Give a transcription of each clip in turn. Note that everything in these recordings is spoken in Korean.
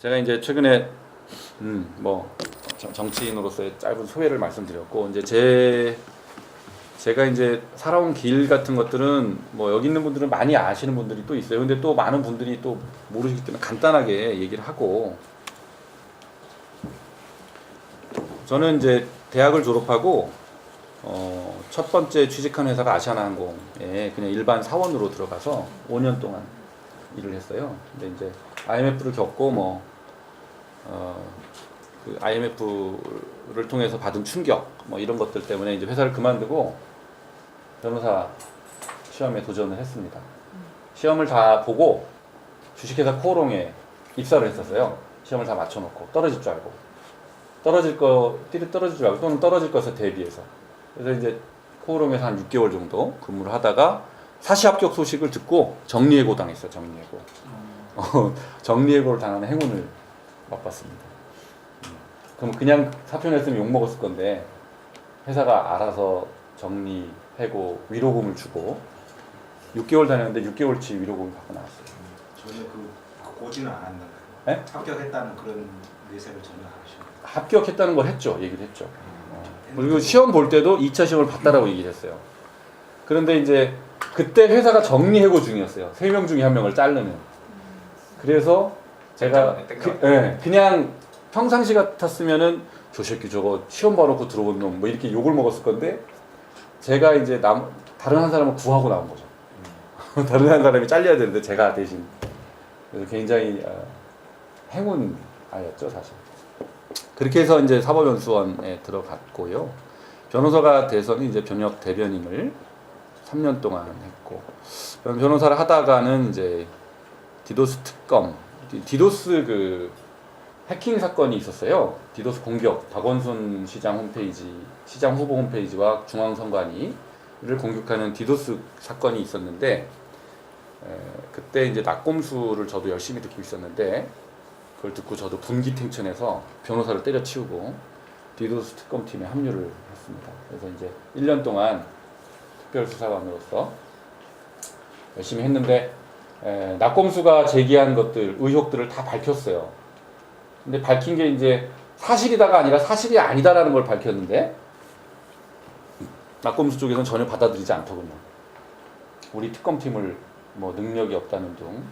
제가 이제 최근에 정치인으로서의 짧은 소회를 말씀드렸고 이제 제가 이제 살아온 길 같은 것들은 뭐 여기 있는 분들은 많이 아시는 분들이 또 있어요. 근데 또 많은 분들이 또 모르시기 때문에 간단하게 얘기를 하고, 저는 이제 대학을 졸업하고 첫 번째 취직한 회사가 아시아나항공에 그냥 일반 사원으로 들어가서 5년 동안 일을 했어요. 근데 이제 IMF를 겪고 그 IMF를 통해서 받은 충격 이런 것들 때문에 이제 회사를 그만두고 변호사 시험에 도전을 했습니다. 시험을 다 보고 주식회사 코오롱에 입사를 했었어요. 시험을 다 맞춰놓고 떨어질 줄 알고, 떨어질 줄 알고 또는 떨어질 것에 대비해서. 그래서 이제 코오롱에서 한 6개월 정도 근무를 하다가 사시 합격 소식을 듣고 정리해고 당했어요. 정리해고를 당하는 행운을 맛봤습니다. 그럼 그냥 사표 냈으면 욕 먹었을 건데 회사가 알아서 정리해고 위로금을 주고 6개월 다녔는데 6개월치 위로금을 받고 나왔어요. 전혀 고지는 안 한다고요? 네? 합격했다는 그런 내세를 전혀 안 하시나요? 합격했다는 걸 했죠. 얘기를 했죠. 그리고 시험 볼 때도 2차 시험을 봤다라고 얘기를 했어요. 그런데 이제 그때 회사가 정리해고 중이었어요. 3명 중에 1명을 자르는. 그래서 제가 그냥 평상시 같았으면은 저 새끼 저거 시험 봐놓고 들어온 놈 이렇게 욕을 먹었을 건데, 제가 이제 다른 한 사람을 구하고 나온 거죠. 다른 한 사람이 잘려야 되는데 제가 대신. 그래서 굉장히 행운아였죠 사실. 그렇게 해서 이제 사법연수원에 들어갔고요. 변호사가 돼서는 이제 변협 대변인을 3년 동안 했고, 변호사를 하다가는 이제 디도스 특검, 디도스 그 해킹 사건이 있었어요. 디도스 공격, 박원순 시장 홈페이지, 시장 후보 홈페이지와 중앙선관위를 공격하는 디도스 사건이 있었는데, 그때 이제 낙곰수를 저도 열심히 듣고 있었는데, 그걸 듣고 저도 분기탱천해서 변호사를 때려치우고 디도스 특검팀에 합류를 했습니다. 그래서 이제 1년 동안 특별수사관으로서 열심히 했는데, 낙곰수가 제기한 것들, 의혹들을 다 밝혔어요. 근데 밝힌 게 이제 사실이다가 아니라 사실이 아니다라는 걸 밝혔는데, 낙곰수 쪽에서는 전혀 받아들이지 않더군요. 우리 특검팀을 능력이 없다는 둥,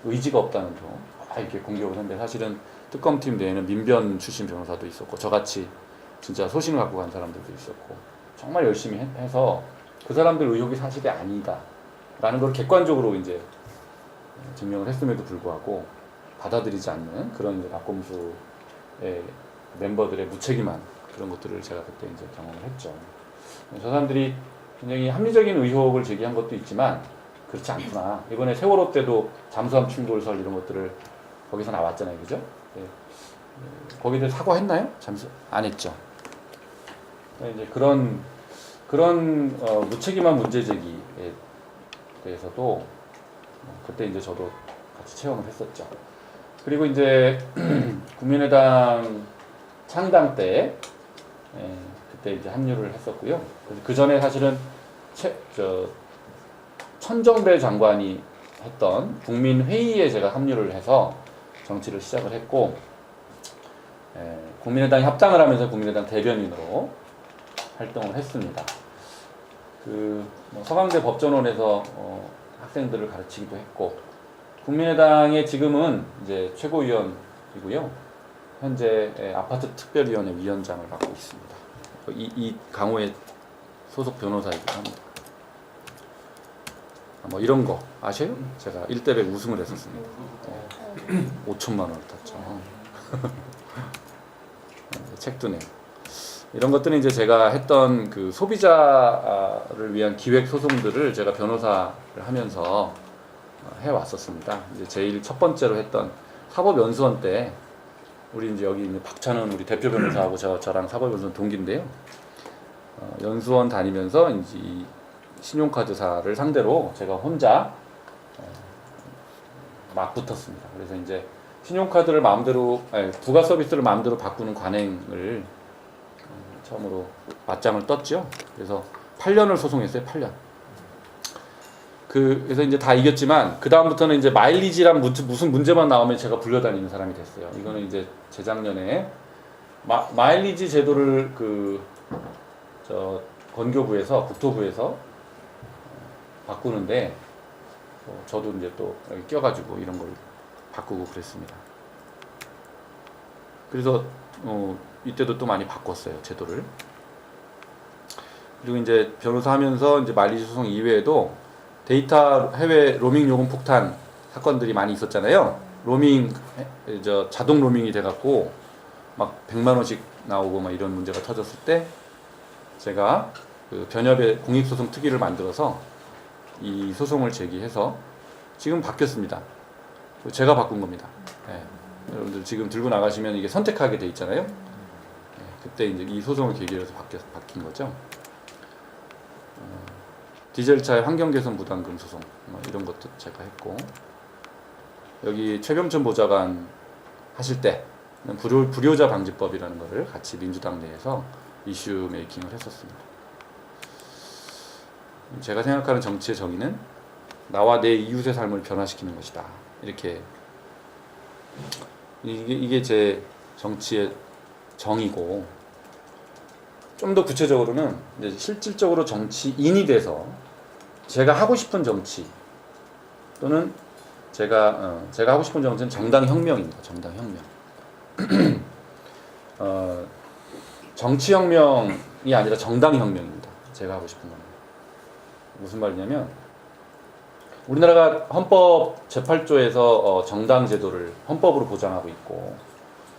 의지가 없다는 둥 이렇게 공격을 했는데, 사실은 특검팀 내에는 민변 출신 변호사도 있었고 저같이 진짜 소신을 갖고 간 사람들도 있었고 정말 열심히 해서 그 사람들 의혹이 사실이 아니다 라는 걸 객관적으로 이제 증명을 했음에도 불구하고 받아들이지 않는 그런 이제 낙곰수의 멤버들의 무책임한 그런 것들을 제가 그때 이제 경험을 했죠. 저 사람들이 굉장히 합리적인 의혹을 제기한 것도 있지만 그렇지 않구나. 이번에 세월호 때도 잠수함 충돌설 이런 것들을 거기서 나왔잖아요, 그죠? 네. 거기들 사과했나요? 안 했죠. 이제 그런 무책임한 문제 제기에 대해서도 그때 이제 저도 같이 체험을 했었죠. 그리고 이제 국민의당 창당 때 그때 이제 합류를 했었고요. 그 전에 사실은 천정배 장관이 했던 국민회의에 제가 합류를 해서 정치를 시작을 했고, 국민의당이 합당을 하면서 국민의당 대변인으로 활동을 했습니다. 서강대 법전원에서 학생들을 가르치기도 했고, 국민의당의 지금은 이제 최고위원이고요. 현재 아파트 특별위원회 위원장을 맡고 있습니다. 이 강호의 소속 변호사이기도 합니다. 이런 거 아세요? 제가 1대100 우승을 했었습니다. 5천만 원을 탔죠. 책도 내고. 이런 것들은 이제 제가 했던 그 소비자를 위한 기획 소송들을 제가 변호사를 하면서 해왔었습니다. 이제 제일 첫 번째로 했던 사법연수원 때, 우리 이제 여기 있는 박찬은 우리 대표 변호사하고 저랑 사법연수원 동기인데요. 연수원 다니면서 이제 이 신용카드사를 상대로 제가 혼자 막 붙었습니다. 그래서 이제 신용카드를 부가 서비스를 마음대로 바꾸는 관행을 처음으로 맞짱을 떴죠. 그래서 8년을 소송했어요. 8년. 그래서 이제 다 이겼지만 그 다음부터는 이제 마일리지란 무슨 문제만 나오면 제가 불려다니는 사람이 됐어요. 이거는 이제 재작년에 마일리지 제도를 건교부에서 국토부에서 바꾸는데 저도 이제 또 여기 껴가지고 이런 걸 바꾸고 그랬습니다. 그래서 이때도 또 많이 바꿨어요, 제도를. 그리고 이제 변호사 하면서 이제 마일리지 소송 이외에도 데이터 해외 로밍 요금 폭탄 사건들이 많이 있었잖아요. 로밍 자동 로밍이 돼갖고 막 100만 원씩 나오고 막 이런 문제가 터졌을 때 제가 그 변협의 공익소송 특위를 만들어서 이 소송을 제기해서 지금 바뀌었습니다. 제가 바꾼 겁니다. 네. 여러분들 지금 들고 나가시면 이게 선택하게 돼 있잖아요. 네. 그때 이제 이 소송을 계기로 해서 바뀐 거죠. 디젤차의 환경 개선 부담금 소송 이런 것도 제가 했고, 여기 최병천 보좌관 하실 때 불효자 방지법이라는 것을 같이 민주당 내에서 이슈 메이킹을 했었습니다. 제가 생각하는 정치의 정의는 나와 내 이웃의 삶을 변화시키는 것이다. 이렇게 이게 제 정치의 정의고, 좀 더 구체적으로는 이제 실질적으로 정치인이 돼서 제가 하고 싶은 정치 또는 제가 하고 싶은 정치는 정당혁명입니다. 정당혁명. 정치혁명이 아니라 정당혁명입니다. 제가 하고 싶은 건 무슨 말이냐면, 우리나라가 헌법 제8조에서 정당 제도를 헌법으로 보장하고 있고,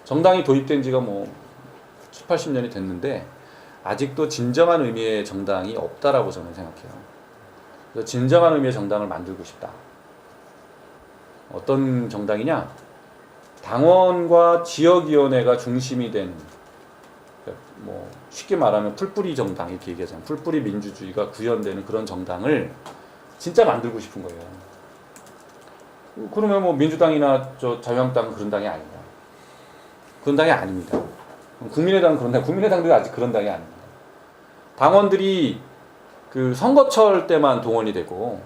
정당이 도입된 지가 뭐 7, 80년이 됐는데 아직도 진정한 의미의 정당이 없다라고 저는 생각해요. 그래서 진정한 의미의 정당을 만들고 싶다. 어떤 정당이냐? 당원과 지역위원회가 중심이 된, 뭐 쉽게 말하면 풀뿌리 정당 이렇게 얘기하잖아요. 풀뿌리 민주주의가 구현되는 그런 정당을 진짜 만들고 싶은 거예요. 그러면 뭐 민주당이나 자유한국당은 그런 당이 아니다. 그런 당이 아닙니다. 국민의당은 그런 당, 국민의당도 아직 그런 당이 아닙니다. 당원들이 그 선거철 때만 동원이 되고,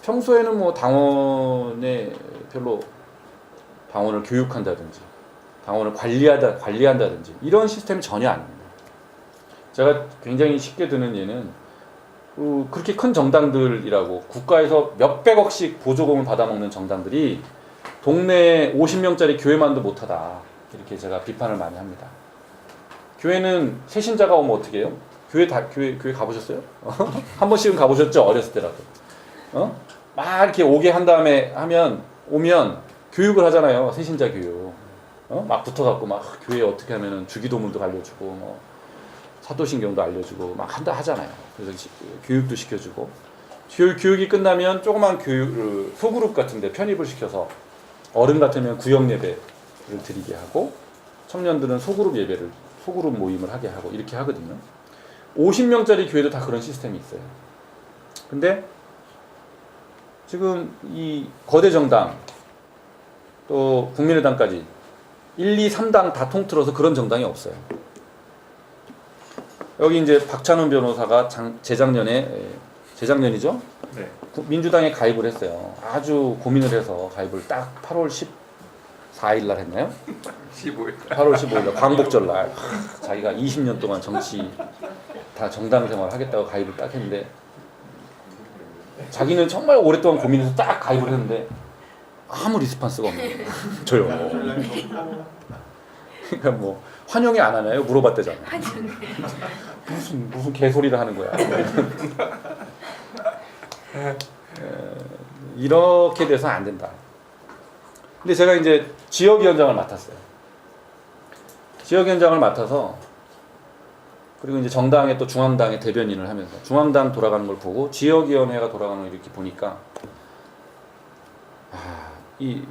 평소에는 뭐 당원에 별로 당원을 교육한다든지 당원을 관리한다든지 이런 시스템이 전혀 아닙니다. 제가 굉장히 쉽게 드는 예는 그렇게 큰 정당들이라고 국가에서 몇백억씩 보조금을 받아먹는 정당들이 동네 50명짜리 교회만도 못하다, 이렇게 제가 비판을 많이 합니다. 교회는 새신자가 오면 어떻게 해요? 교회 가보셨어요? 한 번씩은 가보셨죠? 어렸을 때라도. 막 이렇게 오게 한 다음에 오면 교육을 하잖아요. 새신자 교육. 막 붙어갖고 막 교회에 어떻게 하면은 주기도문도 알려주고, 뭐 사도신경도 알려주고 막 하잖아요. 그래서 교육도 시켜주고, 교육이 끝나면 조그만 소그룹 같은데 편입을 시켜서 어른 같으면 구역 예배를 드리게 하고, 청년들은 소그룹 모임을 하게 하고 이렇게 하거든요. 50명짜리 교회도 다 그런 시스템이 있어요. 근데 지금 이 거대 정당 또 국민의당까지 1, 2, 3당 다 통틀어서 그런 정당이 없어요. 여기 이제 박찬훈 변호사가 재작년이죠? 네. 민주당에 가입을 했어요. 아주 고민을 해서 가입을 딱 8월 14일 날 했나요? 15일. 8월 15일 날 광복절 날 자기가 20년 동안 정치 다 정당 생활 하겠다고 가입을 딱 했는데, 자기는 정말 오랫동안 고민해서 딱 가입을 했는데 아무 리스판스가 없는 거예요. 저요. 그러니까 뭐 환영이 안 하나요? 물어봤대잖아요. 무슨 개소리를 하는 거야. 이렇게 돼서 안 된다. 근데 제가 이제 지역위원장을 맡았어요. 지역위원장을 맡아서, 그리고 이제 정당의 또 중앙당의 대변인을 하면서 중앙당 돌아가는 걸 보고 지역위원회가 돌아가는 걸 이렇게 보니까 이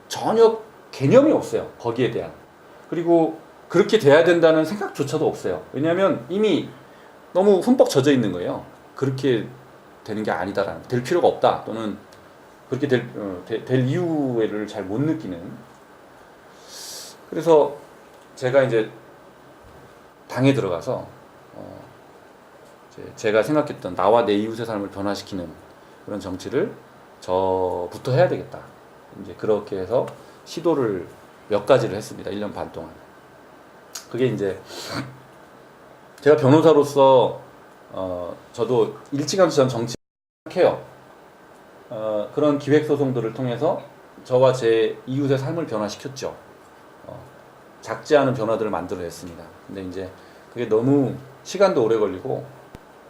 전혀 개념이 없어요. 거기에 대한. 그리고 그렇게 돼야 된다는 생각조차도 없어요. 왜냐하면 이미 너무 흠뻑 젖어 있는 거예요. 그렇게 되는 게 아니다라는, 될 필요가 없다, 또는 그렇게 될 이유를 잘 못 느끼는. 그래서 제가 이제 당에 들어가서 제가 생각했던 나와 내 이웃의 삶을 변화시키는 그런 정치를 저부터 해야 되겠다. 이제 그렇게 해서 시도를 몇 가지를 했습니다. 1년 반 동안. 그게 이제 제가 변호사로서 저도 일찌감치 전 정치 해요. 그런 기획 소송들을 통해서 저와 제 이웃의 삶을 변화시켰죠. 작지 않은 변화들을 만들어냈습니다. 근데 이제 그게 너무 시간도 오래 걸리고,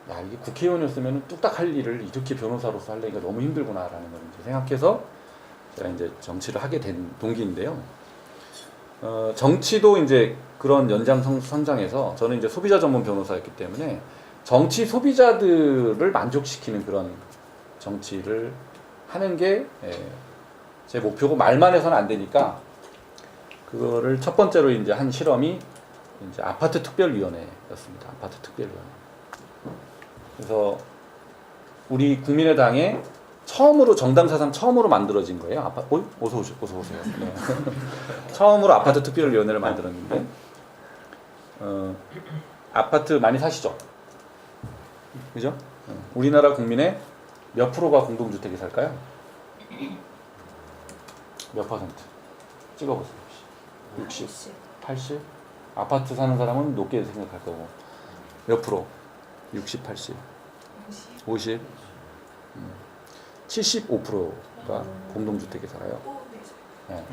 야, 이게 국회의원이었으면 뚝딱 할 일을 이렇게 변호사로서 하려니까 너무 힘들구나라는 걸 이제 생각해서 제가 이제 정치를 하게 된 동기인데요. 정치도 이제 그런 연장선상에서 저는 이제 소비자 전문 변호사였기 때문에 정치 소비자들을 만족시키는 그런 정치를 하는 게 제 목표고, 말만 해서는 안 되니까 그거를 첫 번째로 이제 한 실험이 이제 아파트 특별위원회였습니다. 아파트 특별위원회. 그래서 우리 국민의당에 처음으로 정당 사상 처음으로 만들어진 거예요. 어서 오세요. 네. 처음으로 아파트 특별위원회를 만들었는데 아파트 많이 사시죠? 그죠? 우리나라 국민의 몇 프로가 공동주택에 살까요? 몇 퍼센트? 찍어보세요. 60, 80? 아파트 사는 사람은 높게 생각할 거고, 몇 프로? 60, 80, 50, 75%가 공동주택에 살아요. 네.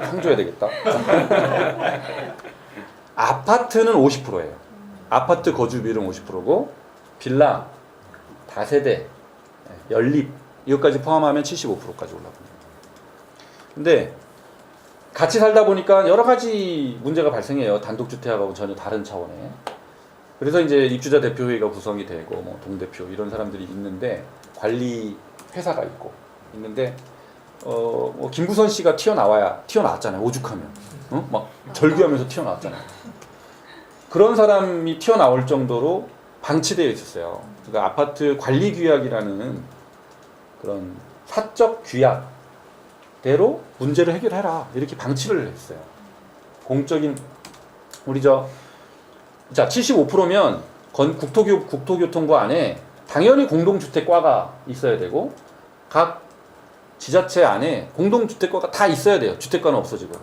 상줘야 되겠다. 아파트는 50%예요. 아파트 거주 비율은 50%고, 빌라, 다세대, 연립 이것까지 포함하면 75%까지 올라갑니다. 근데 같이 살다 보니까 여러 가지 문제가 발생해요. 단독주택하고 전혀 다른 차원의. 그래서 이제 입주자 대표회의가 구성이 되고, 뭐 동대표 이런 사람들이 있는데, 관리 회사가 있는데, 뭐 김부선 씨가 튀어나왔잖아요. 오죽하면, 막 절규하면서 튀어나왔잖아요. 그런 사람이 튀어나올 정도로 방치되어 있었어요. 그러니까 아파트 관리 규약이라는 그런 사적 규약대로 문제를 해결해라, 이렇게 방치를 했어요. 공적인 우리 자 75%면 국토교통부 안에 당연히 공동주택과가 있어야 되고, 각 지자체 안에 공동주택과가 다 있어야 돼요. 주택과는 없어지고.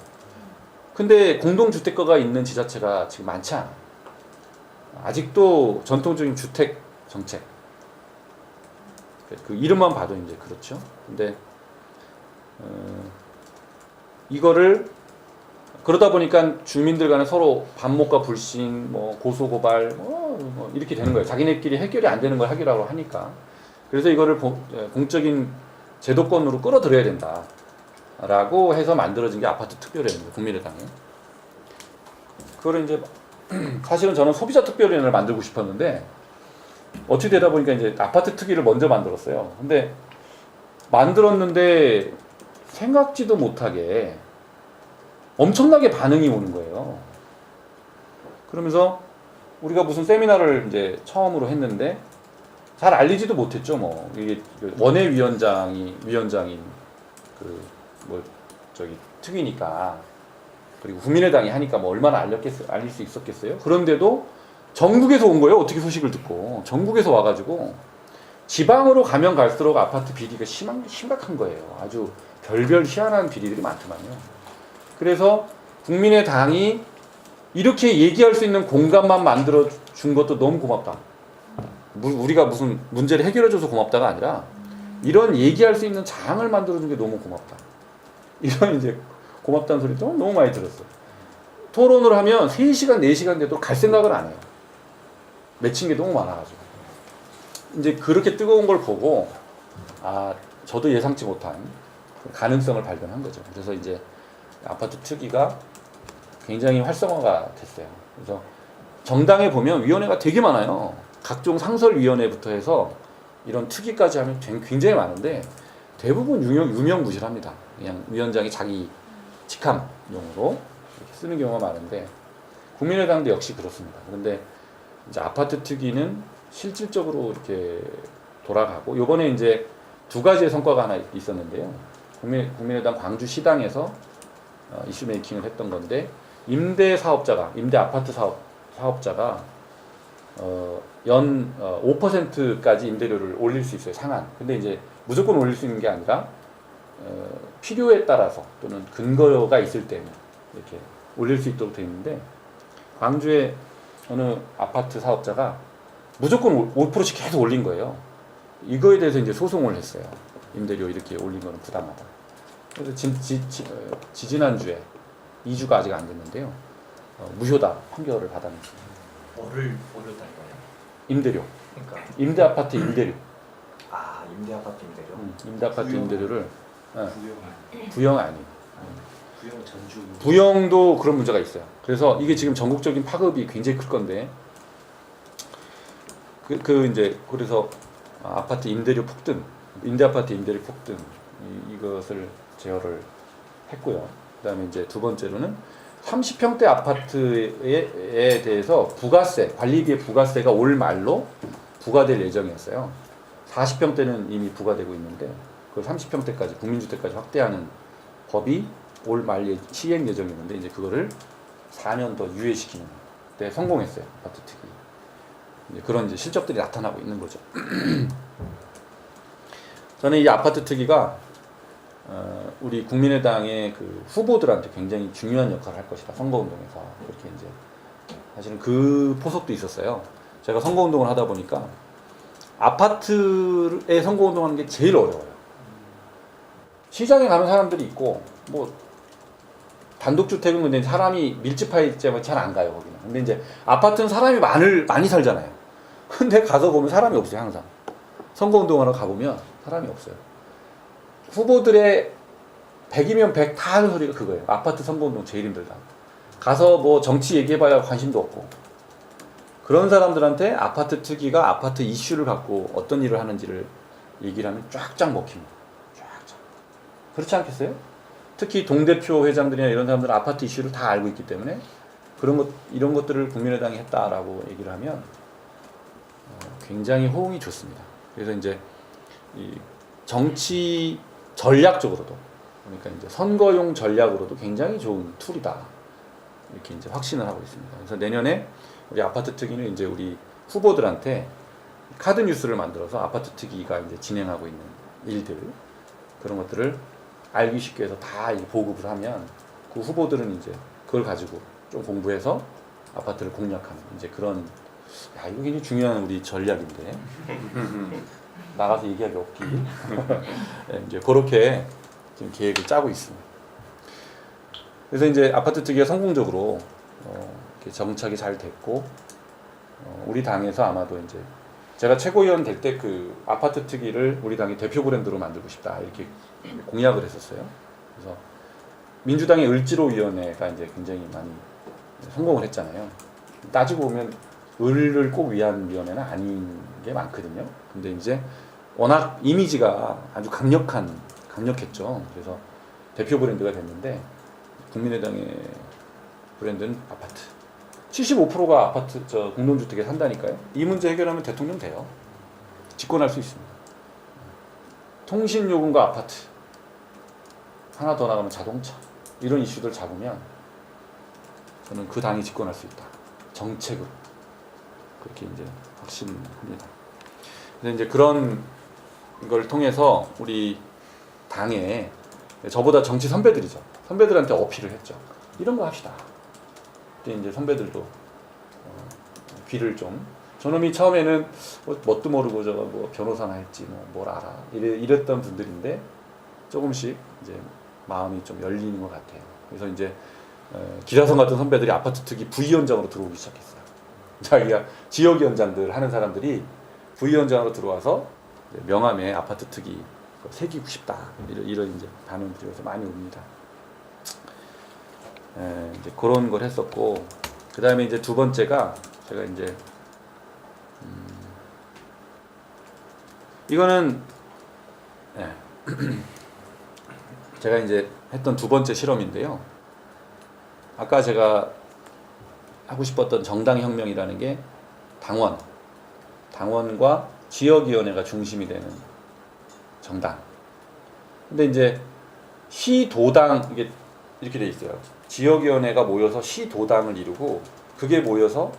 근데 공동주택과가 있는 지자체가 지금 많지 않아요. 아직도 전통적인 주택 정책, 그 이름만 봐도 이제 그렇죠. 근데 이거를 그러다 보니까 주민들 간에 서로 반목과 불신, 뭐 고소고발, 뭐 이렇게 되는 거예요. 자기네끼리 해결이 안 되는 걸 해결하려고 하니까. 그래서 이거를 공적인 제도권으로 끌어들여야 된다라고 해서 만들어진 게 아파트 특별위원회입니다. 국민의당에. 그거를 이제 사실은 저는 소비자 특별위원회를 만들고 싶었는데, 어떻게 되다 보니까 이제 아파트 특위를 먼저 만들었어요. 근데 만들었는데 생각지도 못하게 엄청나게 반응이 오는 거예요. 그러면서 우리가 무슨 세미나를 이제 처음으로 했는데 잘 알리지도 못했죠. 뭐 이게 원외 위원장인 특위니까, 그리고 국민의당이 하니까 뭐 얼마나 알릴 수 있었겠어요. 그런데도 전국에서 온 거예요. 어떻게 소식을 듣고 전국에서 와가지고, 지방으로 가면 갈수록 아파트 비리가 심각한 거예요. 아주 별별 희한한 비리들이 많더만요. 그래서 국민의당이 이렇게 얘기할 수 있는 공간만 만들어 준 것도 너무 고맙다. 우리가 무슨 문제를 해결해 줘서 고맙다가 아니라, 이런 얘기할 수 있는 장을 만들어 준 게 너무 고맙다. 이런 이제 고맙다는 소리도 너무 많이 들었어요. 토론을 하면 3시간, 4시간 돼도 갈 생각을 안 해요. 맺힌 게 너무 많아가지고. 이제 그렇게 뜨거운 걸 보고, 저도 예상치 못한 가능성을 발견한 거죠. 그래서 이제 아파트 특위가 굉장히 활성화가 됐어요. 그래서 정당에 보면 위원회가 되게 많아요. 각종 상설위원회부터 해서 이런 특위까지 하면 굉장히 많은데, 대부분 유명무실합니다. 그냥 위원장이 자기 직함용으로 이렇게 쓰는 경우가 많은데, 국민의당도 역시 그렇습니다. 그런데 이제 아파트 특위는 실질적으로 이렇게 돌아가고, 이번에 이제 2가지의 성과가 하나 있었는데요. 국민의당 광주시당에서 이슈 메이킹을 했던 건데, 임대 아파트 사업자가 연 5%까지 임대료를 올릴 수 있어요, 상한. 근데 이제 무조건 올릴 수 있는 게 아니라 필요에 따라서 또는 근거가 있을 때는 이렇게 올릴 수 있도록 되어 있는데, 광주의 어느 아파트 사업자가 무조건 5%씩 계속 올린 거예요. 이거에 대해서 이제 소송을 했어요. 임대료 이렇게 올린 거는 부당하다. 그래서 지지난주에 2주가 아직 안 됐는데요. 무효다 판결을 받았습니다. 뭐를 올렸다는 거예요? 임대료. 그러니까 임대 아파트 임대료. 임대 아파트 임대료. 임대 아파트 부용. 임대료를 부용 부영 아니. 부용 전주 부영도 그런 문제가 있어요. 그래서 이게 지금 전국적인 파급이 굉장히 클 건데, 그래서 아파트 임대료 폭등, 임대 아파트 임대료 폭등 이것을 제어를 했고요. 그다음에 이제 두 번째로는 30평대 아파트에 대해서 부가세, 관리비의 부가세가 올 말로 부과될 예정이었어요. 40평대는 이미 부과되고 있는데 그걸 30평대까지 국민주택까지 확대하는 법이 올 말 시행 예정이었는데, 이제 그거를 4년 더 유예시키는 데 성공했어요. 아파트 특위. 이제 그런 이제 실적들이 나타나고 있는 거죠. 저는 이 아파트 특위가 우리 국민의당의 그 후보들한테 굉장히 중요한 역할을 할 것이다. 선거운동에서 그렇게 이제 사실은 그 포석도 있었어요. 제가 선거운동을 하다 보니까 아파트에 선거운동하는 게 제일 어려워요. 시장에 가면 사람들이 있고, 뭐 단독주택은 근데 사람이 밀집해 있기 때문에 잘 안 가요 거기는. 근데 이제 아파트는 사람이 많이 살잖아요. 근데 가서 보면 사람이 없어요 항상. 선거운동하러 가보면 사람이 없어요. 후보들의 100이면 100 다 하는 소리가 그거예요. 아파트 선거운동 제일 힘들다. 가서 뭐 정치 얘기해봐야 관심도 없고. 그런 사람들한테 아파트 특위가 아파트 이슈를 갖고 어떤 일을 하는지를 얘기를 하면 쫙쫙 먹힙니다. 쫙쫙. 그렇지 않겠어요? 특히 동대표 회장들이나 이런 사람들은 아파트 이슈를 다 알고 있기 때문에 이런 것들을 국민의당이 했다라고 얘기를 하면 굉장히 호응이 좋습니다. 그래서 이제 이 정치 전략적으로도, 그러니까 이제 선거용 전략으로도 굉장히 좋은 툴이다. 이렇게 이제 확신을 하고 있습니다. 그래서 내년에 우리 아파트 특위는 이제 우리 후보들한테 카드 뉴스를 만들어서 아파트 특위가 이제 진행하고 있는 일들, 그런 것들을 알기 쉽게 해서 다 보급을 하면 그 후보들은 이제 그걸 가지고 좀 공부해서 아파트를 공략하는 이제 그런, 야, 이거 굉장히 중요한 우리 전략인데 나가서 얘기하기 없기. 네, 이제 그렇게 지금 계획을 짜고 있습니다. 그래서 이제 아파트 특위가 성공적으로 이렇게 정착이 잘 됐고, 우리 당에서 아마도 이제 제가 최고위원 될 때 그 아파트 특위를 우리 당의 대표 브랜드로 만들고 싶다 이렇게 공약을 했었어요. 그래서 민주당의 을지로위원회가 이제 굉장히 많이 성공을 했잖아요. 따지고 보면 을을 꼭 위한 위원회는 아닌 게 많거든요. 근데 이제 워낙 이미지가 아주 강력했죠. 그래서 대표 브랜드가 됐는데, 국민의당의 브랜드는 아파트. 75%가 아파트 공동주택에 산다니까요. 이 문제 해결하면 대통령 돼요. 집권할 수 있습니다. 통신요금과 아파트, 하나 더 나가면 자동차, 이런 이슈들 잡으면 저는 그 당이 집권할 수 있다. 정책으로. 그렇게 이제 확신합니다. 그래서 이제 그런 걸 통해서 우리 당에 저보다 정치 선배들이죠. 선배들한테 어필을 했죠. 이런 거 합시다. 그때 이제 선배들도 귀를 좀, 저놈이 처음에는 뭣도 모르고 저거 뭐 변호사나 했지 뭘 알아 이랬던 분들인데 조금씩 이제 마음이 좀 열리는 것 같아요. 그래서 이제 기라성 같은 선배들이 아파트 특위 부위원장으로 들어오기 시작했어요. 자기가 지역위원장들 하는 사람들이 부위원장으로 들어와서 명함에 아파트 특위 새기고 싶다 이런 이제 반응들이 많이 옵니다. 이제 그런 걸 했었고, 그 다음에 이제 두 번째가 제가 이제 이거는 제가 이제 했던 두 번째 실험인데요. 아까 제가 하고 싶었던 정당혁명이라는 게 당원과 지역위원회가 중심이 되는 정당. 근데 이제 시도당, 이게 이렇게 돼 있어요. 지역위원회가 모여서 시도당을 이루고, 그게 모여서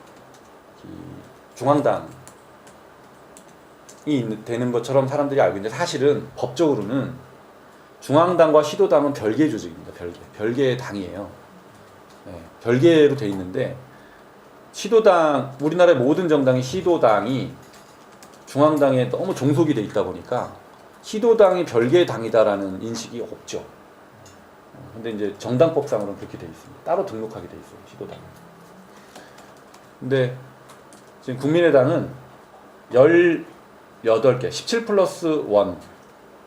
중앙당이 되는 것처럼 사람들이 알고 있는데 사실은 법적으로는 중앙당과 시도당은 별개 조직입니다. 별개의 당이에요. 네, 별개로 돼 있는데 시도당 우리나라의 모든 정당이 시도당이 중앙당에 너무 종속이 돼 있다 보니까 시도당이 별개의 당이다라는 인식이 없죠. 근데 이제 정당법상으로는 그렇게 돼 있습니다. 따로 등록하게 돼 있어요. 시도당은. 근데 지금 국민의당은 18개, 17 플러스 1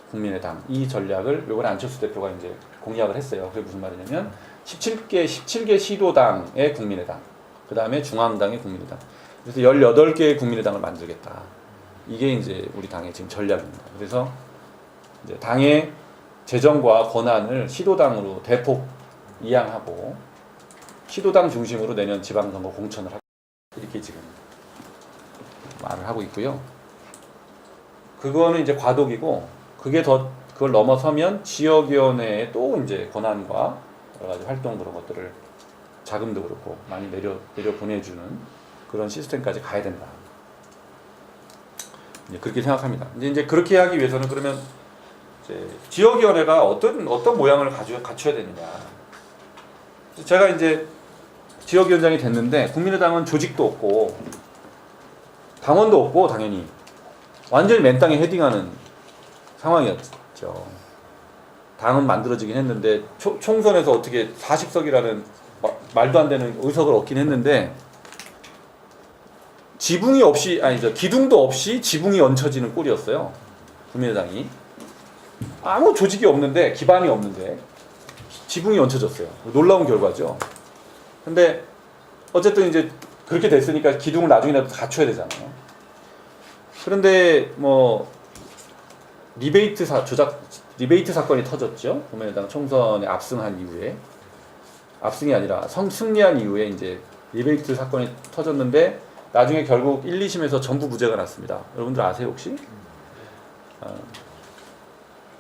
국민의당 이 전략을 요번에 안철수 대표가 이제 공약을 했어요. 그게 무슨 말이냐면 17개 시도당의 국민의당, 그 다음에 중앙당의 국민의당. 그래서 18개의 국민의당을 만들겠다. 이게 이제 우리 당의 지금 전략입니다. 그래서 이제 당의 재정과 권한을 시도당으로 대폭 이양하고 시도당 중심으로 내년 지방선거 공천을 하고 이렇게 지금 말을 하고 있고요. 그거는 이제 과도기고 그걸 넘어서면 지역위원회에 또 이제 권한과 여러 가지 활동 그런 것들을 자금도 그렇고 많이 내려 보내주는 그런 시스템까지 가야 된다. 이제 그렇게 생각합니다. 이제 그렇게 하기 위해서는 그러면 이제 지역위원회가 어떤 모양을 갖춰야 되느냐. 제가 이제 지역위원장이 됐는데 국민의당은 조직도 없고 당원도 없고 당연히 완전히 맨 땅에 헤딩하는 상황이었죠. 당은 만들어지긴 했는데 총선에서 어떻게 40석이라는 말도 안 되는 의석을 얻긴 했는데 지붕이 없이 기둥도 없이 지붕이 얹혀지는 꼴이었어요. 국민의당이 아무 조직이 없는데 기반이 없는데 지붕이 얹혀졌어요. 놀라운 결과죠. 근데 어쨌든 이제 그렇게 됐으니까 기둥을 나중에라도 갖춰야 되잖아요. 그런데 뭐 리베이트 사건이 터졌죠. 국민의당 총선에 압승한 이후에 압승이 아니라 승리한 이후에 이제 리베이트 사건이 터졌는데 나중에 결국 1, 2심에서 전부 무죄가 났습니다. 여러분들 아세요 혹시?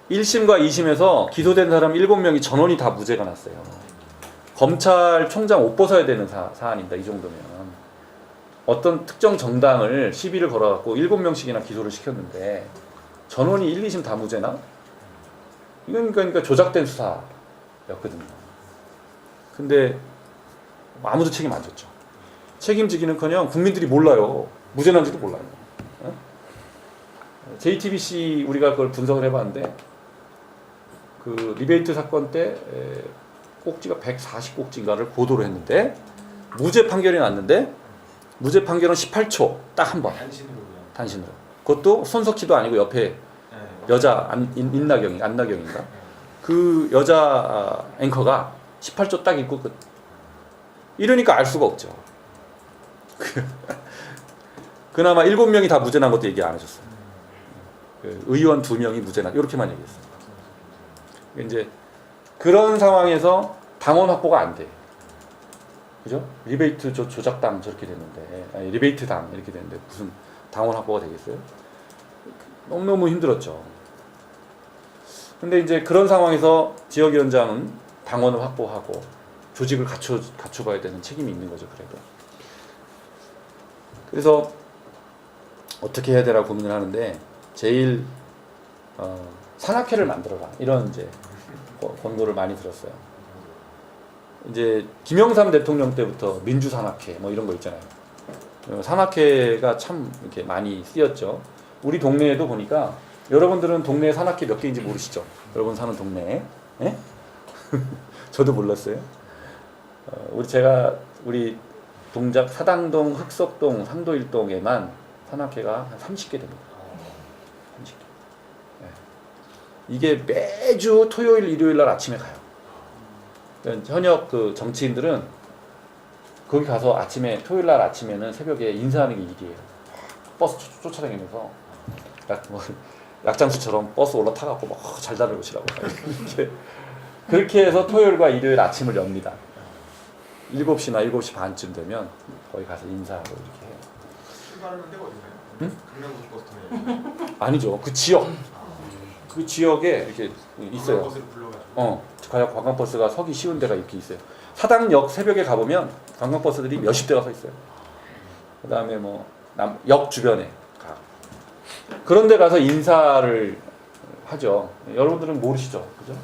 1심과 2심에서 기소된 사람 7명이 전원이 다 무죄가 났어요. 검찰총장 옷 벗어야 되는 사안입니다. 이 정도면. 어떤 특정 정당을 시비를 걸어갖고 7명씩이나 기소를 시켰는데 전원이 1, 2심 다 무죄나? 이건 그러니까 조작된 수사였거든요. 근데 아무도 책임 안 졌죠. 책임지기는커녕 국민들이 몰라요. 무죄 난지도 몰라요. JTBC 우리가 그걸 분석을 해봤는데 그 리베이트 사건 때 꼭지가 140꼭지인가를 보도를 했는데 무죄 판결이 났는데 무죄 판결은 18초 딱 한 번. 단신으로. 그것도 손석희도 아니고 옆에 여자 안나경인가? 그 여자 앵커가 18초 딱 읽고 이러니까 알 수가 없죠. 그나마 7명이 다 무죄 난 것도 얘기 안 하셨어요. 의원 2명이 무죄 난 이렇게만 얘기했어요. 이제 그런 상황에서 당원 확보가 안 돼. 그죠? 리베이트 조작당 저렇게 됐는데 리베이트 당 이렇게 됐는데 무슨 당원 확보가 되겠어요? 너무너무 힘들었죠. 근데 이제 그런 상황에서 지역위원장은 당원을 확보하고 조직을 갖춰봐야 되는 책임이 있는 거죠. 그래서 어떻게 해야 되나 고민을 하는데 제일 산악회를 만들어라 이런 이제 권고를 많이 들었어요. 이제 김영삼 대통령 때부터 민주산악회 뭐 이런 거 있잖아요. 산악회가 참 이렇게 많이 쓰였죠. 우리 동네에도 보니까 여러분들은 동네에 산악회 몇 개인지 모르시죠? 여러분 사는 동네에. 예? 저도 몰랐어요. 우리 동작 사당동, 흑석동, 상도일동에만 산악회가 한 30개 됩니다. 30개. 네. 이게 매주 토요일, 일요일 날 아침에 가요. 현역 그 정치인들은 거기 가서 토요일 날 아침에는 새벽에 인사하는 게 일이에요. 버스 쫓아다니면서 약장수처럼 버스 올라타갖고 막 잘 다녀오시라고 그렇게 해서 토요일과 일요일 아침을 엽니다. 7시나 7시 반쯤 되면 거기 가서 인사하고 이렇게 해요. 출발하는 데가 어딘가요? 응? 강남고속버스 아니죠. 그 지역에 이렇게 있어요. 버스를 불러가지고. 관광버스가 서기 쉬운 데가 이렇게 있어요. 사당역 새벽에 가보면 관광버스들이 몇십 대가 서 있어요. 그 다음에 뭐 역 주변에 가. 그런데 가서 인사를 하죠. 여러분들은 모르시죠, 그죠?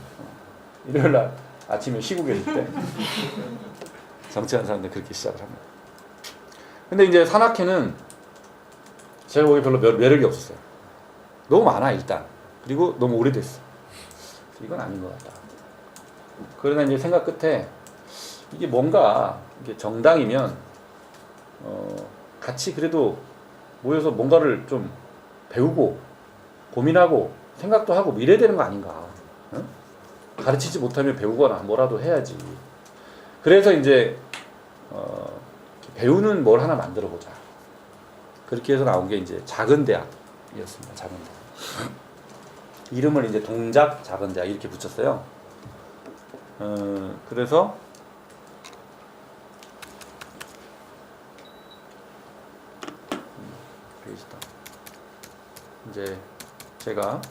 일요일 날 아침에 쉬고 계실 때 정치하는 사람들 그렇게 시작을 합니다. 근데 이제 산악회는 제가 보기에 별로 매력이 없었어요. 너무 많아 일단. 그리고 너무 오래됐어. 이건 아닌 것 같다. 그러나 이제 생각 끝에 이게 뭔가 이게 정당이면 같이 그래도 모여서 뭔가를 좀 배우고 고민하고 생각도 하고 뭐 이래야 되는 거 아닌가. 응? 가르치지 못하면 배우거나 뭐라도 해야지. 그래서 이제 배우는 뭘 하나 만들어 보자. 그렇게 해서 나온 게 이제 작은 대학이었습니다. 작은 대학. 이름을 이제 동작 작은 대학 이렇게 붙였어요. 그래서 페이지다. 이제 제가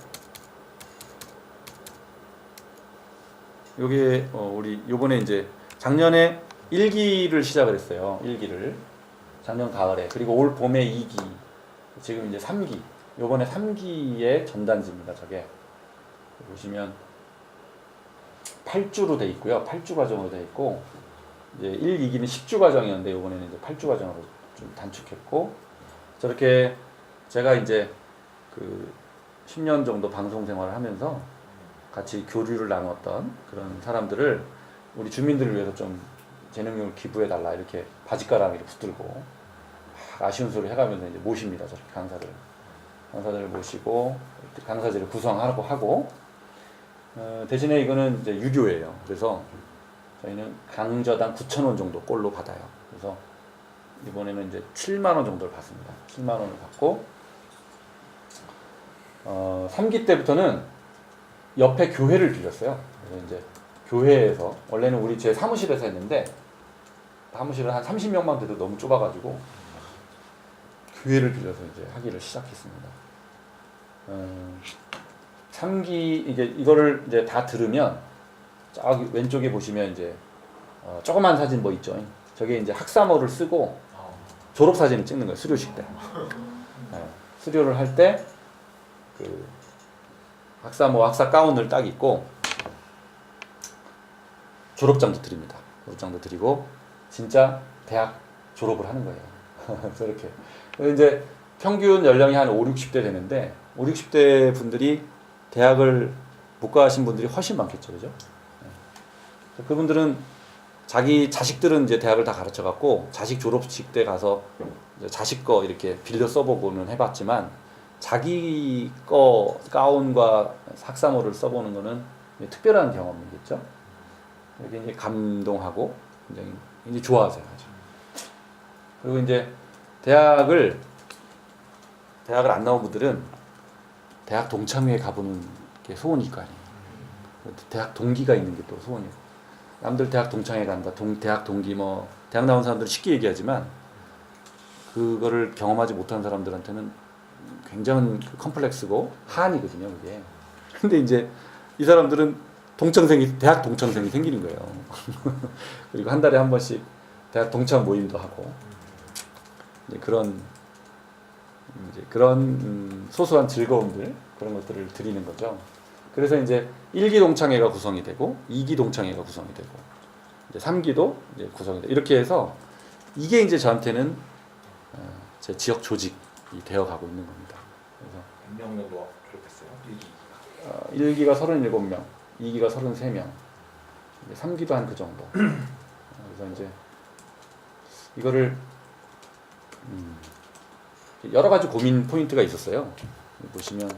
여기에 우리 요번에 이제 작년에 1기를 시작을 했어요. 1기를 작년 가을에, 그리고 올 봄에 2기, 지금 이제 3기. 요번에 3기의 전단지입니다. 저게 보시면 8주로 돼 있고요. 8주 과정으로 돼 있고, 이제 1, 2기는 10주 과정이었는데 요번에는 이제 8주 과정으로 좀 단축했고, 저렇게 제가 이제 그 10년 정도 방송 생활을 하면서 같이 교류를 나눴던 그런 사람들을 우리 주민들을 위해서 좀 재능력을 기부해 달라 이렇게 바짓가랑이를 붙들고 아쉬운 소리 해가면서 이제 모십니다. 저렇게 강사들을 모시고 강사들을 구성하고 하고, 대신에 이거는 이제 유료예요. 그래서 저희는 강좌당 9,000원 정도 꼴로 받아요. 그래서 이번에는 이제 7만 원 정도를 받습니다. 7만 원을 받고 3기 때부터는 옆에 교회를 빌렸어요. 그래서 이제 교회에서 원래는 우리 제 사무실에서 했는데 사무실은 한 30명만 돼도 너무 좁아가지고 교회를 빌려서 이제 하기를 시작했습니다. 3기 이거를 이제 다 들으면 저기 왼쪽에 보시면 이제 조그만 사진 뭐 있죠. 저게 이제 학사모를 쓰고 졸업 사진을 찍는 거예요. 수료식 때. 수료를 할 때 그 학사모 학사 가운을 딱 입고 졸업장도 드립니다. 졸업장도 드리고 진짜 대학 졸업을 하는 거예요. 저렇게. 이제 평균 연령이 한 5, 60대 되는데 5, 60대 분들이 대학을 못 가신 분들이 훨씬 많겠죠. 그죠? 그분들은 자기 자식들은 이제 대학을 다 가르쳐 갖고 자식 졸업식 때 가서 이제 자식 거 이렇게 빌려 써보고는 해봤지만 자기 거 가운과 학사모를 써보는 거는 특별한 경험이겠죠. 이게 이제 감동하고 굉장히 이제 좋아하세요. 아주. 그리고 이제 대학을 안 나온 분들은 대학 동창회에 가보는 게 소원일 거 아니에요. 대학 동기가 있는 게 또 소원이에요. 남들 대학 동창회 간다, 대학 동기 뭐 대학 나온 사람들은 쉽게 얘기하지만 그거를 경험하지 못한 사람들한테는 굉장한 컴플렉스고 한이거든요, 그게. 근데 이제 이 사람들은 대학 동창생이 생기는 거예요. 그리고 한 달에 한 번씩 대학 동창 모임도 하고 이제 그런 소소한 즐거움들 그런 것들을 드리는 거죠. 그래서 이제 1기 동창회가 구성이 되고 2기 동창회가 구성이 되고 이제 3기도 이제 구성이 되고 이렇게 해서 이게 이제 저한테는 제 지역 조직이 되어가고 있는 겁니다. 그래서 몇 명 정도 졸업했어요? 1기가 37명, 2기가 33명, 3기도 한 그 정도. 그래서 이제 이거를 여러 가지 고민 포인트가 있었어요. 보시면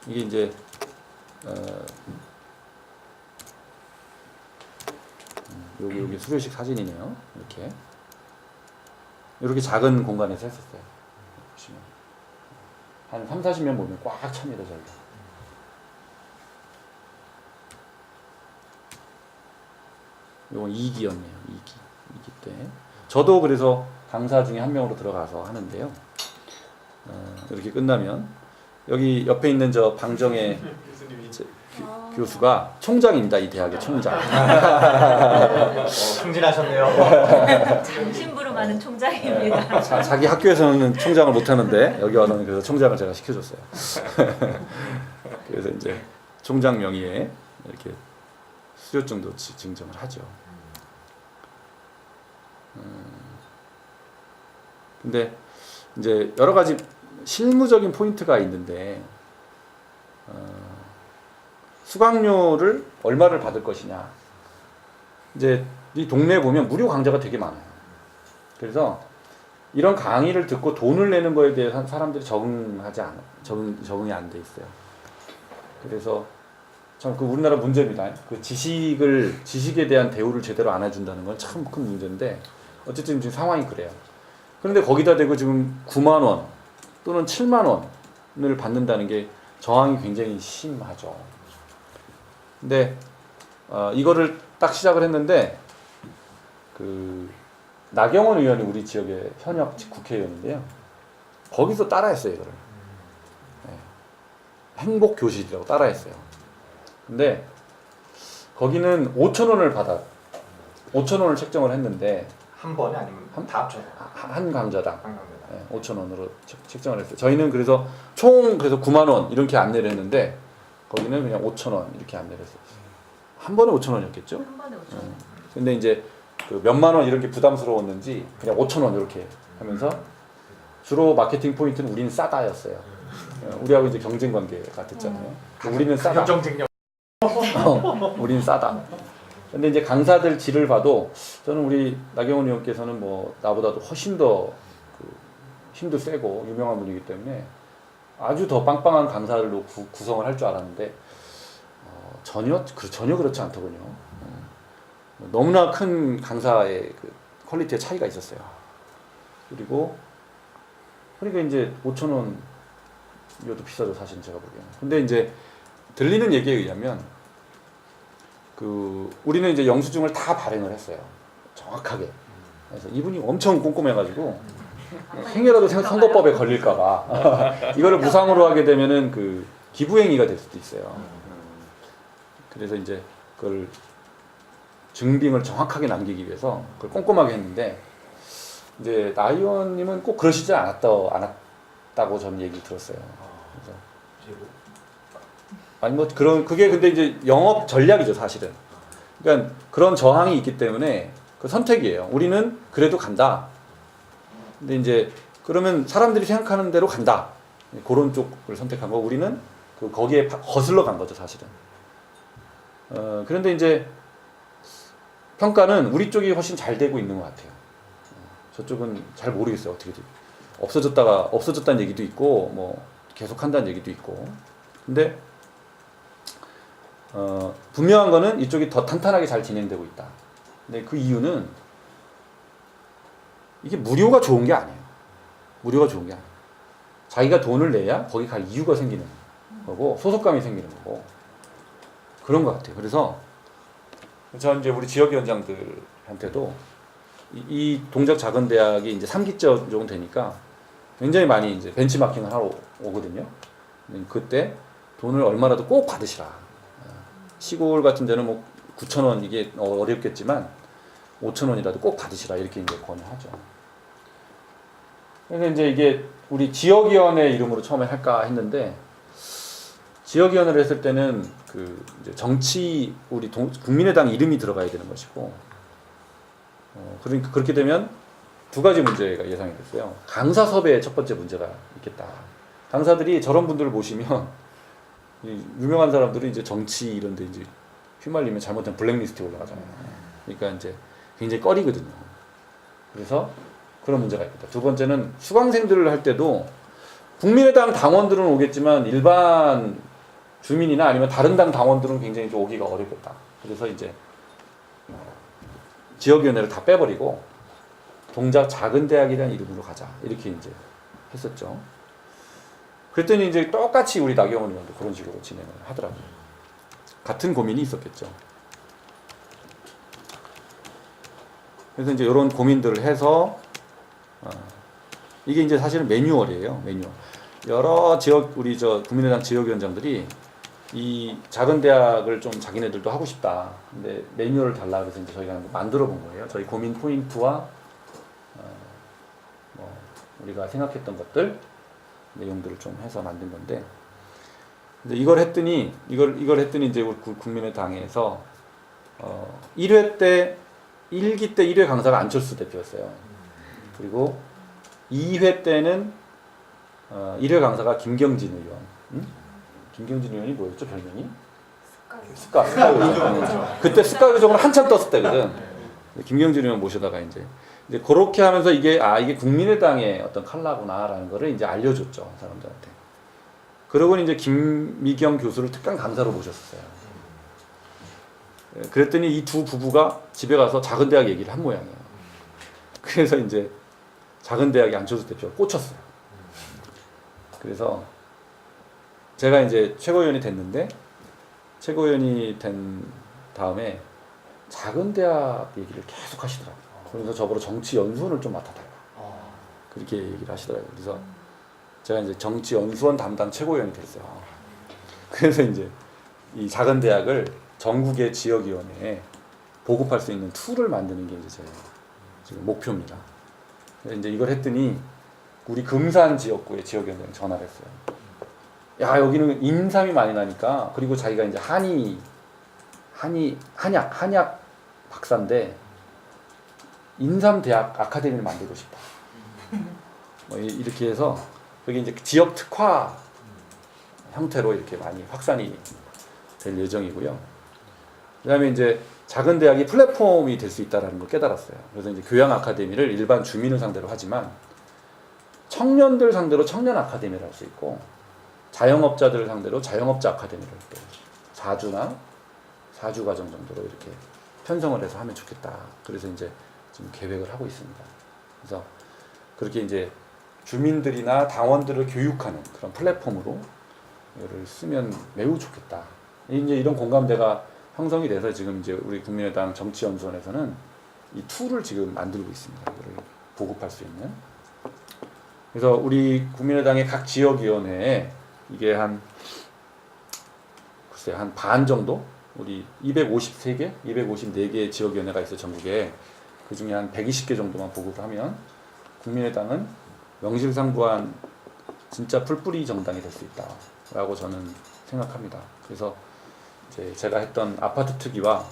이게 이제 여기 수료식 사진이네요. 이렇게 작은 공간에서 했었어요. 보시면 한 3, 40명 모이면 꽉 찹니다. 저희가. 이건 2기였네요. 2기 때. 저도 그래서 강사 중에 한 명으로 들어가서 하는데요. 이렇게 끝나면 여기 옆에 있는 저 방정의 교수가 총장입니다. 이 대학의 총장. 승진하셨네요. 장신부로 많은 총장입니다. 자기 학교에서는 총장을 못 하는데 여기 와서는 그래서 총장을 제가 시켜줬어요. 그래서 이제 총장 명의의 이렇게 수료증도 증정을 하죠. 근데 이제 여러 가지 실무적인 포인트가 있는데 수강료를 얼마를 받을 것이냐. 이제 이 동네에 보면 무료 강좌가 되게 많아요. 그래서 이런 강의를 듣고 돈을 내는 거에 대해서 사람들이 적응이 안 돼 있어요. 그래서 참 그 우리나라 문제입니다. 그 지식에 대한 대우를 제대로 안 해준다는 건 참 큰 문제인데 어쨌든 지금 상황이 그래요. 그런데 거기다 대고 지금 9만 원 또는 7만 원을 받는다는 게 저항이 굉장히 심하죠. 근데 이거를 딱 시작을 했는데 그 나경원 의원이 우리 지역의 현역 국회의원인데요. 거기서 따라했어요 이거를. 네. 행복교실이라고 따라했어요. 근데 거기는 5천 원을 5천 원을 책정을 했는데 한 번에 아니면 다 합쳐서 한 강좌당 한 강좌당. 네, 5천 원으로 책정을 했어요. 저희는 그래서 총 그래서 9만 원 이렇게 안내를 했는데 거기는 그냥 5천 원 이렇게 안내를 했어요. 한 번에 5천 원이었겠죠? 한 번에 5천 원. 근데 이제 그 몇만 원 이렇게 부담스러웠는지 그냥 5천 원 이렇게 하면서 주로 마케팅 포인트는 우리는 싸다였어요. 우리하고 이제 경쟁 관계가 됐잖아요. 우리는 싸다. 경쟁력. 우리는 싸다. 근데 이제 강사들 질을 봐도 저는 우리 나경원 의원께서는 뭐 나보다도 훨씬 더 그 힘도 세고 유명한 분이기 때문에 아주 더 빵빵한 강사들로 구성을 할 줄 알았는데 전혀 그렇지 않더군요. 너무나 큰 강사의 그 퀄리티의 차이가 있었어요. 그리고 그러니까 이제 5천 원 이것도 비싸죠 사실 제가 보기에는. 근데 이제 들리는 얘기에 의하면 그 우리는 이제 영수증을 다 발행을 했어요. 정확하게. 그래서 이분이 엄청 꼼꼼해가지고 행여라도 선거법에 걸릴까봐 이거를 무상으로 하게 되면은 그 기부행위가 될 수도 있어요. 그래서 이제 그걸 증빙을 정확하게 남기기 위해서 그걸 꼼꼼하게 했는데 이제 나 의원님은 꼭 그러시지 않았다고 저는 얘기 들었어요. 그래서 아니 뭐 그게 근데 이제 영업 전략이죠 사실은. 그러니까 그런 저항이 있기 때문에 그 선택이에요. 우리는 그래도 간다. 근데 이제 그러면 사람들이 생각하는 대로 간다. 그런 쪽을 선택한 거. 우리는 거기에 거슬러 간 거죠 사실은. 그런데 이제 평가는 우리 쪽이 훨씬 잘 되고 있는 것 같아요. 저쪽은 잘 모르겠어요 어떻게 없어졌다는 얘기도 있고 뭐 계속 한다는 얘기도 있고. 근데 분명한 거는 이쪽이 더 탄탄하게 잘 진행되고 있다. 근데 그 이유는 이게 무료가 좋은 게 아니에요. 무료가 좋은 게 아니에요. 자기가 돈을 내야 거기 갈 이유가 생기는 거고 소속감이 생기는 거고 그런 것 같아요. 그래서 저 이제 우리 지역위원장들한테도 이 동작 작은 대학이 이제 3기째 정도 되니까 굉장히 많이 이제 벤치마킹을 하러 오거든요. 그때 돈을 얼마라도 꼭 받으시라. 시골 같은 데는 뭐 9천 원 이게 어렵겠지만 5천 원이라도 꼭 받으시라 이렇게 이제 권유하죠. 그래서 이제 이게 우리 지역위원회 이름으로 처음에 할까 했는데 지역위원회를 했을 때는 그 이제 정치 우리 국민의당 이름이 들어가야 되는 것이고 그러니까 그렇게 되면 두 가지 문제가 예상이 됐어요. 강사 섭외의 첫 번째 문제가 있겠다. 강사들이 저런 분들을 모시면 유명한 사람들은 이제 정치 이런 데 이제 휘말리면 잘못하면 블랙리스트에 올라가잖아요. 그러니까 이제 굉장히 꺼리거든요. 그래서 그런 문제가 있겠다. 두 번째는 수강생들을 할 때도 국민의당 당원들은 오겠지만 일반 주민이나 아니면 다른 당 당원들은 굉장히 좀 오기가 어렵겠다. 그래서 이제 지역위원회를 다 빼버리고 동작 작은 대학이라는 이름으로 가자 이렇게 이제 했었죠. 그랬더니 이제 똑같이 우리 나경원 의원도 그런 식으로 진행을 하더라고요. 같은 고민이 있었겠죠. 그래서 이제 이런 고민들을 해서 이게 이제 사실은 매뉴얼이에요. 매뉴얼. 여러 지역 우리 국민의당 지역위원장들이 이 작은 대학을 좀 자기네들도 하고 싶다. 근데 매뉴얼을 달라 그래서 이제 저희가 만들어 본 거예요. 저희 고민 포인트와 뭐 우리가 생각했던 것들 내용들을 좀 해서 만든 건데, 근데 이걸 했더니 이제 우리 국민의당에서 1회 때 1기 때 1회 강사가 안철수 대표였어요. 그리고 2회 때는 1회 강사가 김경진 의원. 김경진 의원이 뭐였죠, 별명이? 스카 의원. 그때 스카 의원으로 한참 떴을 때거든. 김경진 의원 모셔다가 이제 그렇게 하면서 이게 국민의당의 어떤 칼라구나라는 거를 이제 알려줬죠, 사람들한테. 그러고 이제 김미경 교수를 특강 강사로 모셨어요. 그랬더니 이 두 부부가 집에 가서 작은 대학 얘기를 한 모양이에요. 그래서 이제 작은 대학이 안철수 대표가 꽂혔어요. 그래서 제가 이제 최고위원이 됐는데, 최고위원이 된 다음에 작은 대학 얘기를 계속 하시더라고요. 그래서 저보고 정치 연수원을 좀 맡아달라. 그렇게 얘기를 하시더라고요. 그래서 제가 이제 정치 연수원 담당 최고위원이 됐어요. 그래서 이제 이 작은 대학을 전국의 지역위원회에 보급할 수 있는 툴을 만드는 게 이제 제 지금 목표입니다. 그래서 이제 이걸 했더니 우리 금산 지역구의 지역위원장이 전화를 했어요. 야, 여기는 인삼이 많이 나니까, 그리고 자기가 이제 한약 박사인데 인삼 대학 아카데미를 만들고 싶다. 뭐 이렇게 해서 여기 이제 지역 특화 형태로 이렇게 많이 확산이 될 예정이고요. 그다음에 이제 작은 대학이 플랫폼이 될 수 있다는 걸 깨달았어요. 그래서 이제 교양 아카데미를 일반 주민을 상대로 하지만 청년들 상대로 청년 아카데미를 할 수 있고, 자영업자들을 상대로 자영업자 아카데미를 또 4주나 4주 과정 정도로 이렇게 편성을 해서 하면 좋겠다. 그래서 이제 지금 계획을 하고 있습니다. 그래서 그렇게 이제 주민들이나 당원들을 교육하는 그런 플랫폼으로 이를 쓰면 매우 좋겠다. 이제 이런 공감대가 형성이 돼서 지금 이제 우리 국민의당 정치연수원에서는 이 툴을 지금 만들고 있습니다. 이거를 보급할 수 있는. 그래서 우리 국민의당의 각 지역위원회에 이게 한 반 정도, 우리 253개, 254개의 지역위원회가 있어요, 전국에. 그 중에 한 120개 정도만 보급을 하면 국민의당은 명실상부한 진짜 풀뿌리 정당이 될 수 있다라고 저는 생각합니다. 그래서 이제 제가 했던 아파트 특위와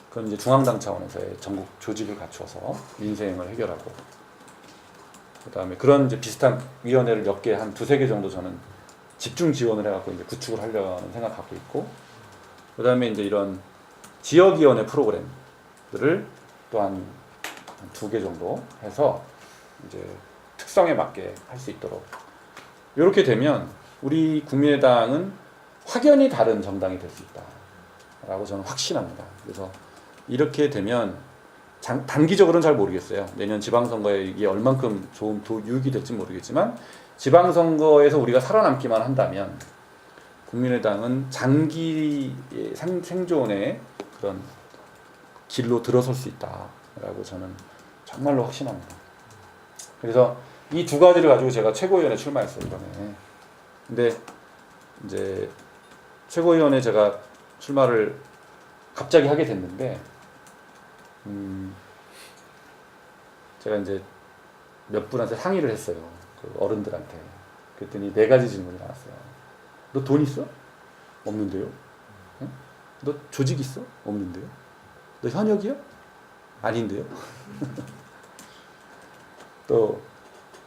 그건 이제 중앙당 차원에서의 전국 조직을 갖추어서 민생을 해결하고, 그다음에 그런 이제 비슷한 위원회를 몇 개, 한 2-3개 정도 저는 집중 지원을 해갖고 이제 구축을 하려는 생각 갖고 있고, 그다음에 이제 이런 지역위원회 프로그램들을 또 한 2개 정도 해서 이제 특성에 맞게 할 수 있도록, 이렇게 되면 우리 국민의당은 확연히 다른 정당이 될 수 있다라고 저는 확신합니다. 그래서 이렇게 되면 단기적으로는 잘 모르겠어요. 내년 지방선거에 이게 얼만큼 좋은 유익이 될지 모르겠지만, 지방선거에서 우리가 살아남기만 한다면 국민의당은 장기 생존의 그런 길로 들어설 수 있다라고 저는 정말로 확신합니다. 그래서 이 두 가지를 가지고 제가 최고위원회 출마했어요, 이번에. 근데 이제 최고위원회 제가 출마를 갑자기 하게 됐는데, 제가 이제 몇 분한테 상의를 했어요. 그 어른들한테. 그랬더니 4가지 질문이 나왔어요. 너 돈 있어? 없는데요. 응? 너 조직 있어? 없는데요. 너 현역이야? 아닌데요. 또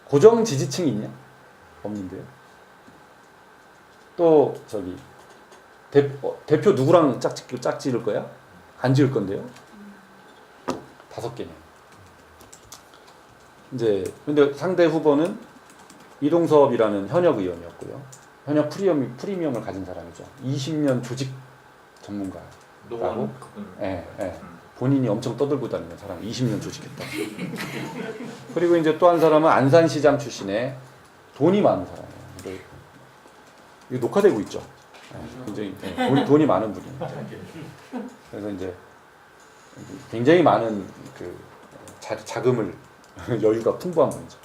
고정 지지층이 있냐? 없는데요. 또 저기 대표 누구랑 짝 지을 거야? 안 지을 건데요. 5개냐. 이제 근데 상대 후보는 이동섭이라는 현역 의원이었고요. 현역 프리미엄을 가진 사람이죠. 20년 조직 전문가라고. 예, 예. 본인이 엄청 떠들고 다니는 사람, 20년 조직했다. 그리고 이제 또 한 사람은 안산시장 출신의 돈이 많은 사람이에요. 이거 녹화되고 있죠. 예, 굉장히 돈이 많은 분이에요. 그래서 이제 굉장히 많은 그 자금을 여유가 풍부한 분이죠.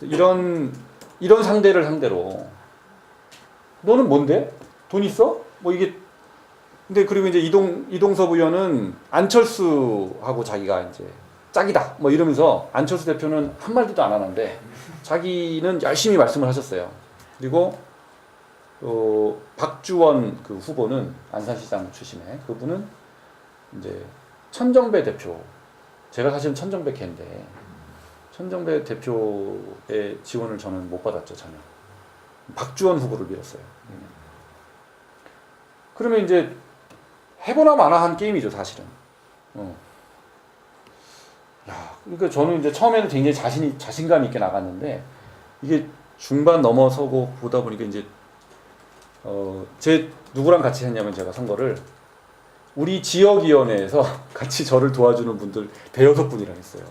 이런 상대를 상대로 너는 뭔데? 돈 있어? 뭐 이게 근데 그리고 이제 이동섭 의원은 안철수하고 자기가 이제 짝이다 뭐 이러면서 안철수 대표는 한 마디도 안 하는데 자기는 열심히 말씀을 하셨어요. 그리고 박주원 그 후보는 안산시장 출신의 그분은 이제 천정배 대표, 제가 사실은 천정배 걔인데 천정배 대표의 지원을 저는 못 받았죠 전혀. 박주원 후보를 밀었어요. 그러면 이제 해보나 마나 한 게임이죠 사실은. 야, 그러니까 저는 이제 처음에는 굉장히 자신감 있게 나갔는데 이게 중반 넘어서고 보다 보니까 이제 제 누구랑 같이 했냐면 제가 선거를 우리 지역위원회에서 같이 저를 도와주는 분들 대여섯 분이랑 했어요.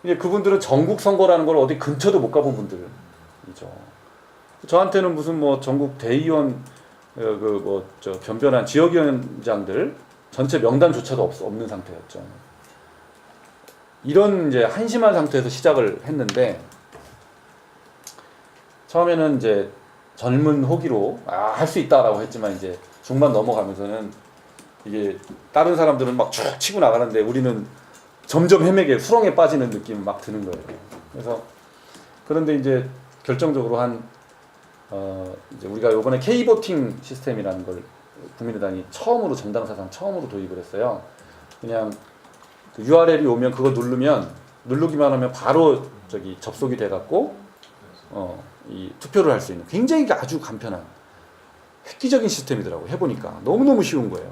이제 그분들은 전국 선거라는 걸 어디 근처도 못 가본 분들이죠. 저한테는 무슨 뭐 전국 대의원 변변한 지역위원장들 전체 명단조차도 없는 상태였죠. 이런 이제 한심한 상태에서 시작을 했는데 처음에는 이제 젊은 호기로 할 수 있다라고 했지만 이제 중반 넘어가면서는 이게 다른 사람들은 막 쭉 치고 나가는데 우리는 점점 헤매게 수렁에 빠지는 느낌이 막 드는 거예요. 그래서 그런데 이제 결정적으로 이제 우리가 이번에 K보팅 시스템이라는 걸 국민의당이 처음으로 정당 사상 처음으로 도입을 했어요. 그냥 그 URL이 오면 그거 누르기만 하면 바로 접속이 돼갖고 이 투표를 할 수 있는 굉장히 아주 간편한 획기적인 시스템이더라고요. 해보니까 너무너무 쉬운 거예요.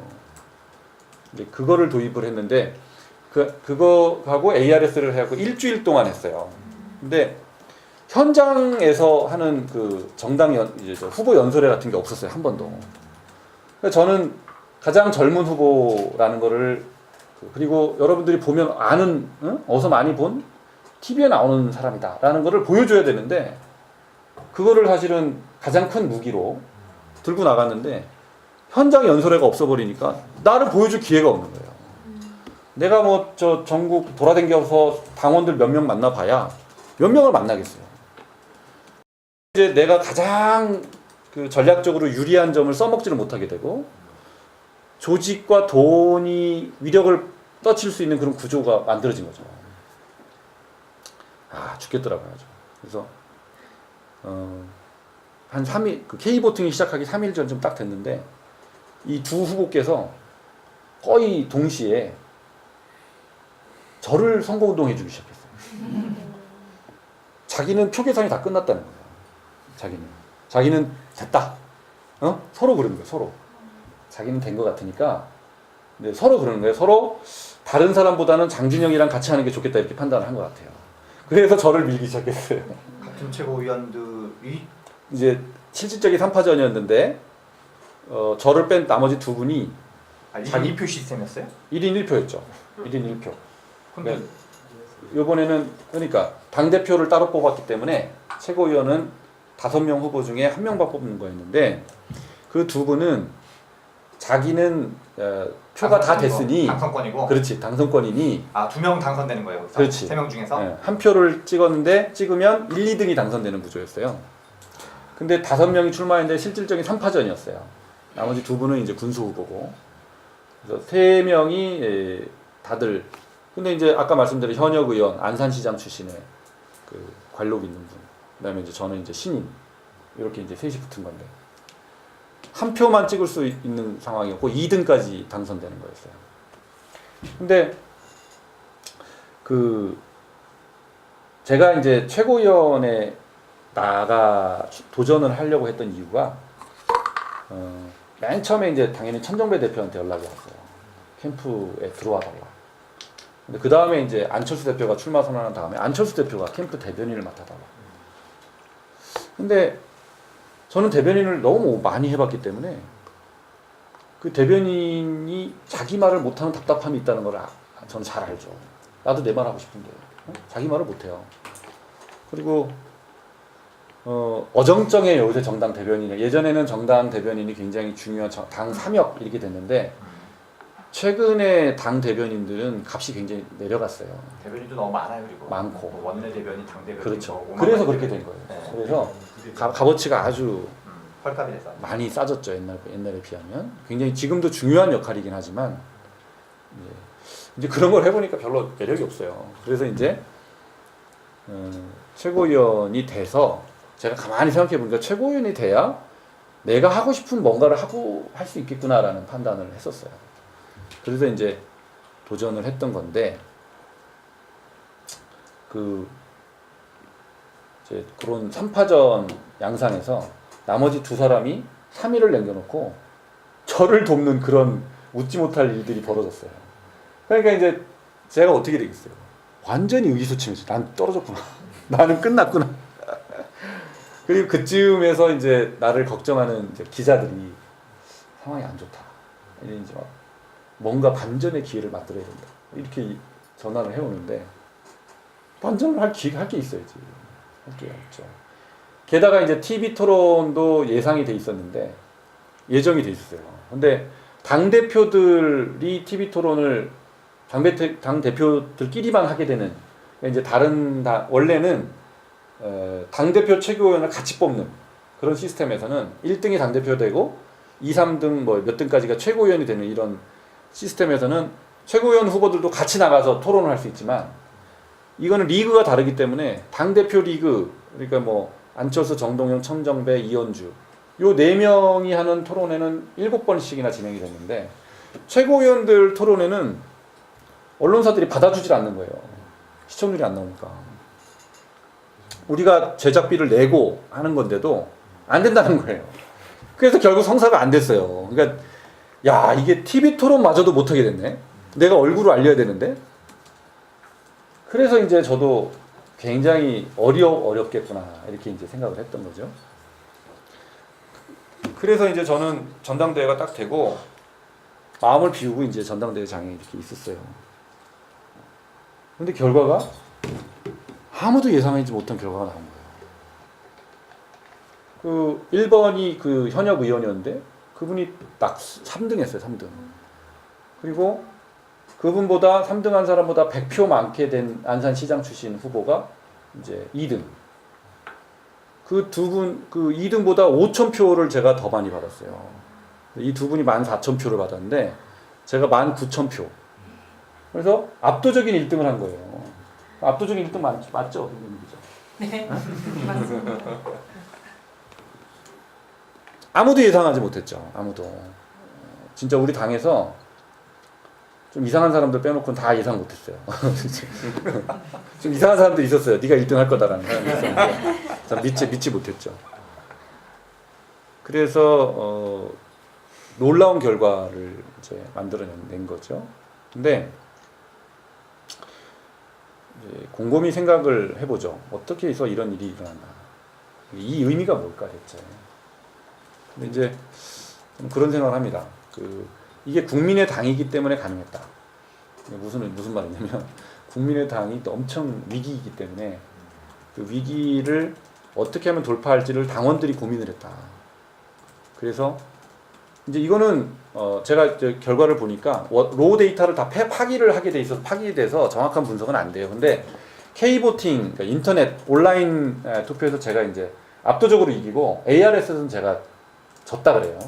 근데 그거를 도입을 했는데 그거하고 ARS를 해갖고 일주일 동안 했어요. 근데 현장에서 하는 그 정당 후보 연설회 같은 게 없었어요. 한 번도. 그러니까 저는 가장 젊은 후보라는 거를 그리고 여러분들이 보면 아는 어서 많이 본 TV에 나오는 사람이다라는 거를 보여줘야 되는데 그거를 사실은 가장 큰 무기로 들고 나갔는데 현장 연설회가 없어버리니까 나를 보여줄 기회가 없는 거예요. 내가 뭐 전국 돌아다녀서 당원들 몇 명 만나봐야 몇 명을 만나겠어요. 이제 내가 가장 그 전략적으로 유리한 점을 써먹지를 못하게 되고 조직과 돈이 위력을 떠칠 수 있는 그런 구조가 만들어진 거죠. 죽겠더라고요. 그래서 한 3일 그 K보팅이 시작하기 3일 전쯤 딱 됐는데 이 두 후보께서 거의 동시에 저를 선거운동 해주기 시작했어요. 자기는 표 계산이 다 끝났다는 거예요. 자기는 됐다. 서로 그러는 거예요. 서로. 자기는 된 것 같으니까. 근데 서로 그러는 거예요. 서로 다른 사람보다는 장준영이랑 같이 하는 게 좋겠다 이렇게 판단을 한 것 같아요. 그래서 저를 밀기 시작했어요. 같은 최고위원들이 이제 실질적인 3파전이었는데 저를 뺀 나머지 두 분이 1인 2표 시스템이었어요? 1인 1표였죠. 1인 1표. 근데 이번에는 그러니까 당대표를 따로 뽑았기 때문에 최고위원은 5명 후보 중에 1명만 뽑는 거였는데 그 두 분은 자기는 표가 다 됐으니 당선권이고 그렇지 당선권이니 2명 당선되는 거예요. 그렇지. 3명 중에서 한 표를 찍으면 1, 2등이 당선되는 구조였어요. 근데 5명이 출마했는데 실질적인 3파전이었어요. 나머지 두 분은 이제 군수 후보고 그래서 3명이 다들 근데 이제 아까 말씀드린 현역 의원 안산시장 출신의 그 관록 있는 분 그다음에 이제 저는 이제 신인 이렇게 이제 셋이 붙은 건데 한 표만 찍을 수 있는 상황이었고 2등까지 당선되는 거였어요. 근데 제가 이제 최고위원에 도전을 하려고 했던 이유가 맨 처음에 이제 당연히 천정배 대표한테 연락이 왔어요. 캠프에 들어와 달라. 근데 그 다음에 이제 안철수 대표가 출마 선언한 다음에 안철수 대표가 캠프 대변인을 맡아달라. 근데 저는 대변인을 너무 많이 해봤기 때문에 그 대변인이 자기 말을 못하는 답답함이 있다는 걸 저는 잘 알죠. 나도 내 말 하고 싶은데 자기 말을 못해요. 그리고 어정쩡해요. 요새 정당 대변인이. 예전에는 정당 대변인이 굉장히 중요한 당 3역 이렇게 됐는데 최근에 당 대변인들은 값이 굉장히 내려갔어요. 대변인도 너무 많아요. 그리고 많고. 원내 대변인, 당 대변인 그렇죠. 그래서 그렇게 된 거예요. 네. 그래서 값어치가 아주 헐값이 돼서. 많이 싸졌죠. 옛날에 비하면. 굉장히 지금도 중요한 역할이긴 하지만 이제 그런 걸 해보니까 별로 매력이 없어요. 그래서 이제 최고위원이 돼서 제가 가만히 생각해 보니까 최고위원이 돼야 내가 하고 싶은 뭔가를 할 수 있겠구나라는 판단을 했었어요. 그래서 이제 도전을 했던 건데 이제 그런 3파전 양상에서 나머지 두 사람이 3위를 남겨놓고 저를 돕는 그런 웃지 못할 일들이 벌어졌어요. 그러니까 이제 제가 어떻게 되겠어요? 완전히 의기소침해서 난 떨어졌구나. 나는 끝났구나. 그리고 그쯤에서 이제 나를 걱정하는 이제 기자들이 상황이 안 좋다. 이제 막 뭔가 반전의 기회를 만들어야 된다. 이렇게 전화를 해오는데 반전을 할 게 있어야지. 할 게 없죠. 게다가 이제 TV 토론도 예상이 돼 있었는데 예정이 돼 있었어요. 근데 당 대표들이 TV 토론을 당 대표들끼리만 하게 되는 이제 원래는 당 대표 최고위원을 같이 뽑는 그런 시스템에서는 1등이 당 대표 되고 2, 3등 뭐 몇 등까지가 최고위원이 되는 이런 시스템에서는 최고위원 후보들도 같이 나가서 토론을 할 수 있지만 이거는 리그가 다르기 때문에 당 대표 리그 그러니까 뭐 안철수, 정동영, 천정배, 이현주 요 4명이 하는 토론회는 7번씩이나 진행이 됐는데 최고위원들 토론회는 언론사들이 받아주질 않는 거예요. 시청률이 안 나오니까. 우리가 제작비를 내고 하는 건데도 안 된다는 거예요. 그래서 결국 성사가 안 됐어요. 그러니까 야 이게 TV 토론마저도 못하게 됐네. 내가 얼굴을 알려야 되는데. 그래서 이제 저도 굉장히 어렵겠구나 이렇게 이제 생각을 했던 거죠. 그래서 이제 저는 전당대회가 딱 되고 마음을 비우고 이제 전당대회장에 이렇게 있었어요. 근데 결과가 아무도 예상하지 못한 결과가 나온 거예요. 1번이 그 현역 의원이었는데 그분이 딱 3등 했어요. 3등. 그리고 그분보다 3등한 사람보다 100표 많게 된 안산시장 출신 후보가 이제 2등. 그 2등보다 5,000표를 제가 더 많이 받았어요. 이 두 분이 14,000표를 받았는데 제가 19,000표. 그래서 압도적인 1등을 한 거예요. 압도적인 1등 맞죠? 네, 맞습니다. 아무도 예상하지 못했죠. 아무도. 진짜 우리 당에서 좀 이상한 사람들 빼놓고는 다 예상 못했어요. 좀 이상한 사람들 있었어요. 네가 1등 할 거다라는 사람이 있었는데 믿지 못했죠. 그래서 놀라운 결과를 이제 만들어낸 거죠. 근데 이제 곰곰이 생각을 해보죠. 어떻게 해서 이런 일이 일어났나. 이 의미가 뭘까 대체. 근데 이제 좀 그런 생각을 합니다. 이게 국민의 당이기 때문에 가능했다. 무슨 말이냐면 국민의 당이 엄청 위기이기 때문에 그 위기를 어떻게 하면 돌파할지를 당원들이 고민을 했다. 그래서 이제 이거는 제가 이제 결과를 보니까 로우 데이터를 다 파기를 하게 돼 있어서 파기돼서 정확한 분석은 안 돼요. 근데 K보팅, 그러니까 인터넷 온라인 투표에서 제가 이제 압도적으로 이기고 ARS에서는 제가 졌다 그래요.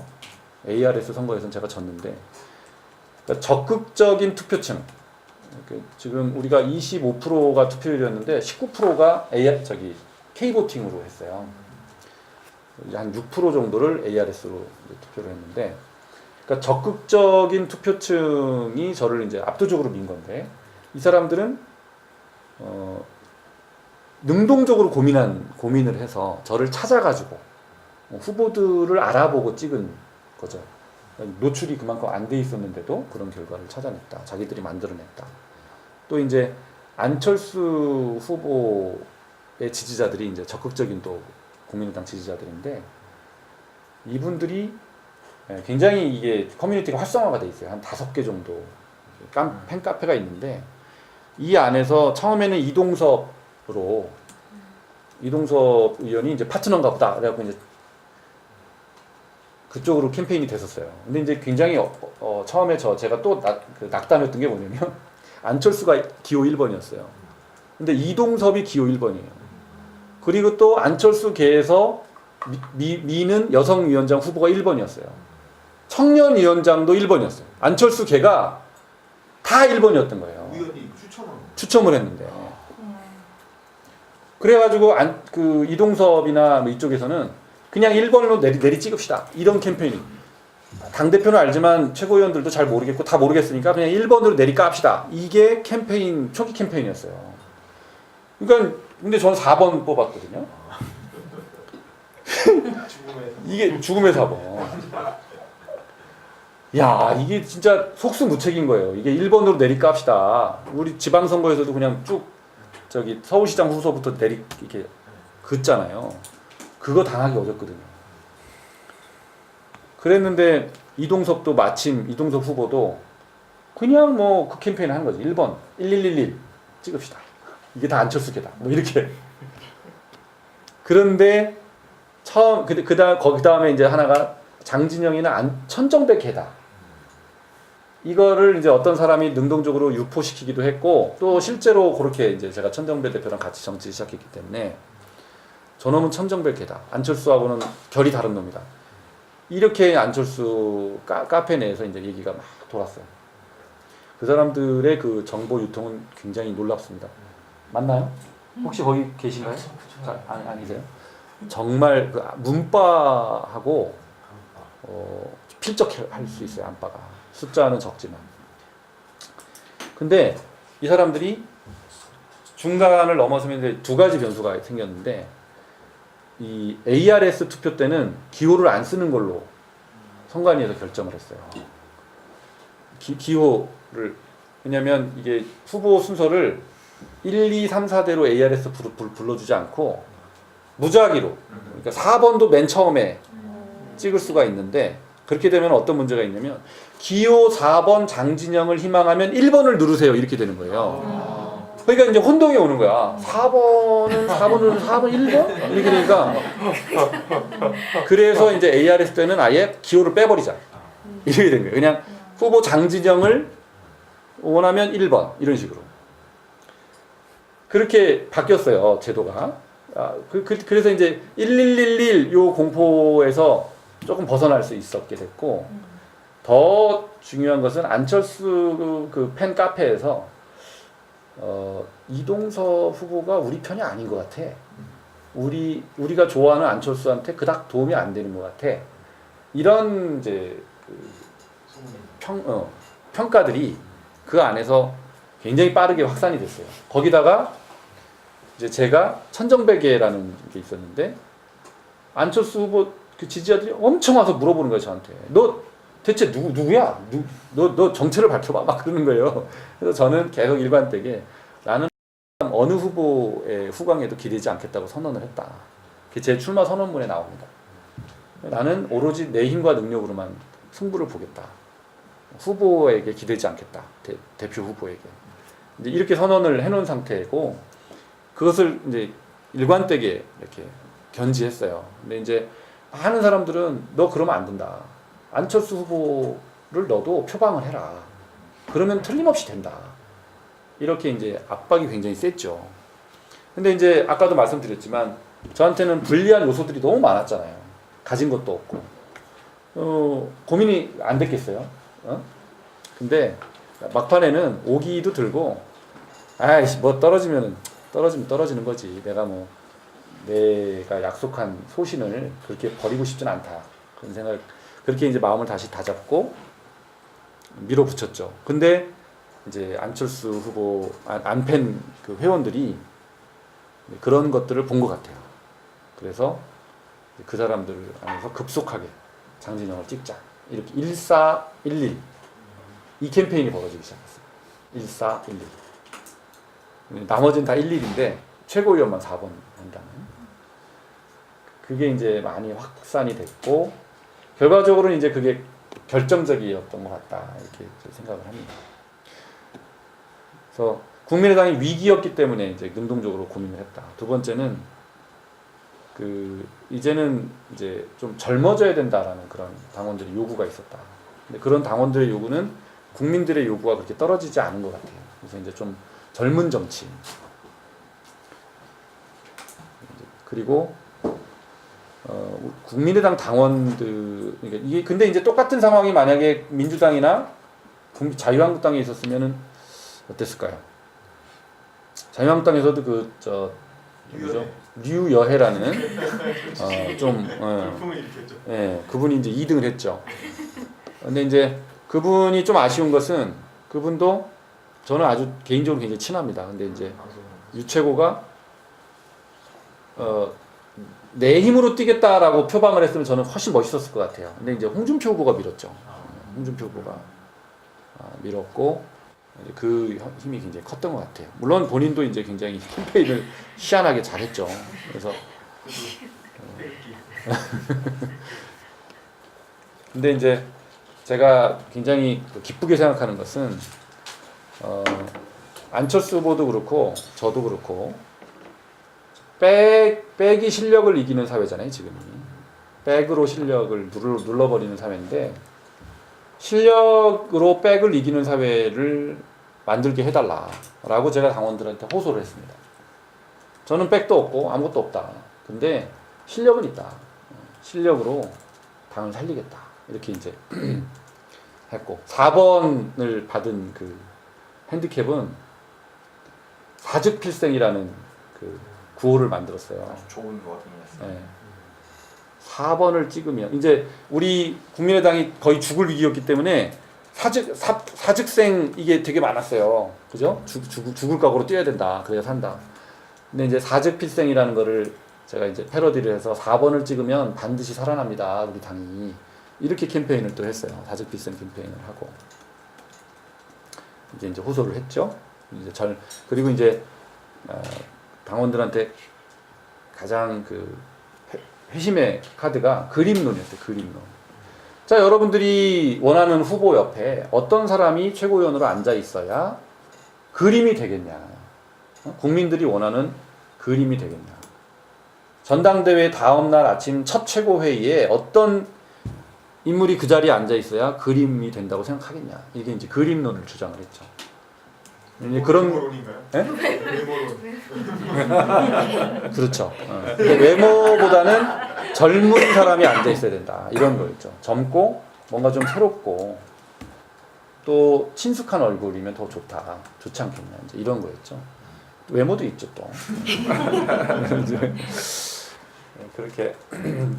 ARS 선거에서는 제가 졌는데 그러니까 적극적인 투표층 지금 우리가 25%가 투표율이었는데 19%가 K보팅으로 했어요. 한 6% 정도를 ARS로 투표를 했는데 그러니까 적극적인 투표층이 저를 이제 압도적으로 민 건데 이 사람들은 능동적으로 고민을 해서 저를 찾아가지고 후보들을 알아보고 찍은 거죠. 노출이 그만큼 안 돼 있었는데도 그런 결과를 찾아냈다. 자기들이 만들어냈다. 또 이제 안철수 후보의 지지자들이 이제 적극적인 또 국민의당 지지자들인데 이분들이 굉장히 이게 커뮤니티가 활성화가 돼 있어요. 한 5개 정도 팬카페가 있는데 이 안에서 처음에는 이동섭 의원이 이제 파트너인가 보다. 그래갖고 이제 그쪽으로 캠페인이 됐었어요. 근데 이제 굉장히 처음에 제가 또 낙담했던 게 뭐냐면 안철수가 기호 1번이었어요. 근데 이동섭이 기호 1번이에요. 그리고 또 안철수계에서 미는 여성위원장 후보가 1번이었어요. 청년위원장도 1번이었어요. 안철수 걔가 다 1번이었던 거예요. 우연히 추천을. 추첨을 했는데. 그래가지고 그 이동섭이나 뭐 이쪽에서는 그냥 1번으로 내리 찍읍시다. 이런 캠페인이. 당대표는 알지만 최고위원들도 잘 모르겠고 다 모르겠으니까 그냥 1번으로 내리 깝시다. 이게 캠페인, 초기 캠페인이었어요. 그러니까 근데 저는 4번 뽑았거든요. 이게 죽음의 4번. 야, 이게 진짜 속수무책인 거예요. 이게 1번으로 내리 깝시다. 우리 지방선거에서도 그냥 쭉 저기 서울시장 후보부터 내리 이렇게 긋잖아요. 그거 당하기 어렵거든요. 그랬는데 이동섭도 마침 이동섭 후보도 그냥 뭐 그 캠페인을 한 거지. 1번 1111 찍읍시다. 이게 다 안철수계다. 뭐 이렇게. 그런데 처음 그 다음에 이제 하나가 장진영이나 천정배계다. 이거를 이제 어떤 사람이 능동적으로 유포시키기도 했고 또 실제로 그렇게 이제 제가 천정배 대표랑 같이 정치 시작했기 때문에 저놈은 천정배계다. 안철수하고는 결이 다른 놈이다. 이렇게 안철수 카페 내에서 이제 얘기가 막 돌았어요. 그 사람들의 그 정보 유통은 굉장히 놀랍습니다. 맞나요? 혹시 거기 계신가요? 아니세요? 정말 그 문바하고 필적할 수 있어요. 안바가 숫자는 적지만. 근데 이 사람들이 중간을 넘어서면 이제 두 가지 변수가 생겼는데 이 ARS 투표 때는 기호를 안 쓰는 걸로 선관위에서 결정을 했어요. 기호를 왜냐면 이게 후보 순서를 1, 2, 3, 4대로 ARS 불러주지 않고 무작위로 그러니까 4번도 맨 처음에 찍을 수가 있는데 그렇게 되면 어떤 문제가 있냐면 기호 4번 장진영을 희망하면 1번을 누르세요 이렇게 되는 거예요. 그러니까 이제 혼동이 오는 거야. 4번은 4번 1번? 이렇게 되니까 그래서 이제 ARS 때는 아예 기호를 빼버리자 이렇게 된 거예요. 그냥 후보 장진영을 원하면 1번 이런 식으로 그렇게 바뀌었어요 제도가. 그래서 이제 1111 요 공포에서 조금 벗어날 수 있었게 됐고 더 중요한 것은 안철수 그 팬 카페에서 이동섭 후보가 우리 편이 아닌 것 같아. 우리가 좋아하는 안철수한테 그닥 도움이 안 되는 것 같아. 이런 이제 평가들이 그 안에서 굉장히 빠르게 확산이 됐어요. 거기다가 이제 제가 천정배계라는 게 있었는데 안철수 후보 그 지지자들이 엄청 와서 물어보는 거예요 저한테. 너 대체 누구야? 너 정체를 밝혀봐 막 그러는 거예요. 그래서 저는 계속 일관되게 나는 어느 후보의 후광에도 기대지 않겠다고 선언을 했다. 그게 제 출마 선언문에 나옵니다. 나는 오로지 내 힘과 능력으로만 승부를 보겠다. 후보에게 기대지 않겠다. 대표 후보에게. 이제 이렇게 선언을 해놓은 상태고 그것을 이제 일관되게 이렇게 견지했어요. 근데 이제 하는 사람들은 너 그러면 안 된다. 안철수 후보를 너도 표방을 해라. 그러면 틀림없이 된다. 이렇게 이제 압박이 굉장히 셌죠. 근데 이제 아까도 말씀드렸지만 저한테는 불리한 요소들이 너무 많았잖아요. 가진 것도 없고. 고민이 안 됐겠어요. 근데 막판에는 오기도 들고 아이씨 뭐 떨어지면 떨어지는 거지. 내가 약속한 소신을 그렇게 버리고 싶진 않다. 그런 생각, 그렇게 이제 마음을 다시 다잡고 밀어붙였죠. 근데 이제 안철수 후보 안팬 그 회원들이 그런 것들을 본 것 같아요. 그래서 그 사람들 안에서 급속하게 장진영을 찍자. 이렇게 1411 이 캠페인이 벌어지기 시작했어요. 1411. 나머지는 다 11인데 최고위원만 4번 한다는. 그게 이제 많이 확산이 됐고 결과적으로는 이제 그게 결정적이었던 것 같다 이렇게 생각을 합니다. 그래서 국민의당이 위기였기 때문에 이제 능동적으로 고민을 했다. 두 번째는 이제는 이제 좀 젊어져야 된다라는 그런 당원들의 요구가 있었다. 근데 그런 당원들의 요구는 국민들의 요구가 그렇게 떨어지지 않은 것 같아요. 그래서 이제 좀 젊은 정치. 그리고 국민의당 당원들 이게 근데 이제 똑같은 상황이 만약에 민주당이나 자유한국당에 있었으면은 어땠을까요? 자유한국당에서도 그저 누구죠? 류여해라는 돌풍을 일으켰죠. 예, 그분이 이제 2등을 했죠. 근데 이제 그분이 좀 아쉬운 것은 그분도 저는 아주 개인적으로 굉장히 친합니다. 근데 이제 유채고가 내 힘으로 뛰겠다라고 표방을 했으면 저는 훨씬 멋있었을 것 같아요. 근데 이제 홍준표 후보가 밀었죠. 홍준표 후보가 밀었고 그 힘이 굉장히 컸던 것 같아요. 물론 본인도 이제 굉장히 캠페인을 희한하게 잘했죠. 그래서 근데 이제 제가 굉장히 기쁘게 생각하는 것은 안철수 후보도 그렇고 저도 그렇고 백이 실력을 이기는 사회잖아요. 지금이 백으로 실력을 눌러버리는 사회인데 실력으로 백을 이기는 사회를 만들게 해달라라고 제가 당원들한테 호소를 했습니다. 저는 백도 없고 아무것도 없다. 근데 실력은 있다. 실력으로 당을 살리겠다. 이렇게 이제 했고 4번을 받은 그 핸디캡은 사즉필생이라는 그 구호를 만들었어요. 아주 좋은 워딩이었어요. 네. 4번을 찍으면 이제 우리 국민의당이 거의 죽을 위기였기 때문에 사즉생 이게 되게 많았어요. 그죠? 죽을 각오로 뛰어야 된다. 그래야 산다. 근데 이제 사즉필생이라는 거를 제가 이제 패러디를 해서 4번을 찍으면 반드시 살아납니다. 우리 당이. 이렇게 캠페인을 또 했어요. 사즉필생 캠페인을 하고. 이제 호소를 했죠. 이제 그리고 이제 당원들한테 가장 그 회심의 카드가 그림론이었어요. 그림론. 자, 여러분들이 원하는 후보 옆에 어떤 사람이 최고위원으로 앉아 있어야 그림이 되겠냐. 국민들이 원하는 그림이 되겠냐. 전당대회 다음 날 아침 첫 최고회의에 어떤 인물이 그 자리에 앉아 있어야 그림이 된다고 생각하겠냐. 이게 이제 그림론을 주장을 했죠. 이제 그런 외모론인가요? 예? 외모론. 그렇죠. 외모보다는 젊은 사람이 앉아 있어야 된다. 이런 거였죠. 젊고 뭔가 좀 새롭고 또 친숙한 얼굴이면 더 좋다. 좋지 않겠냐. 이제 이런 거였죠. 외모도 있죠 또.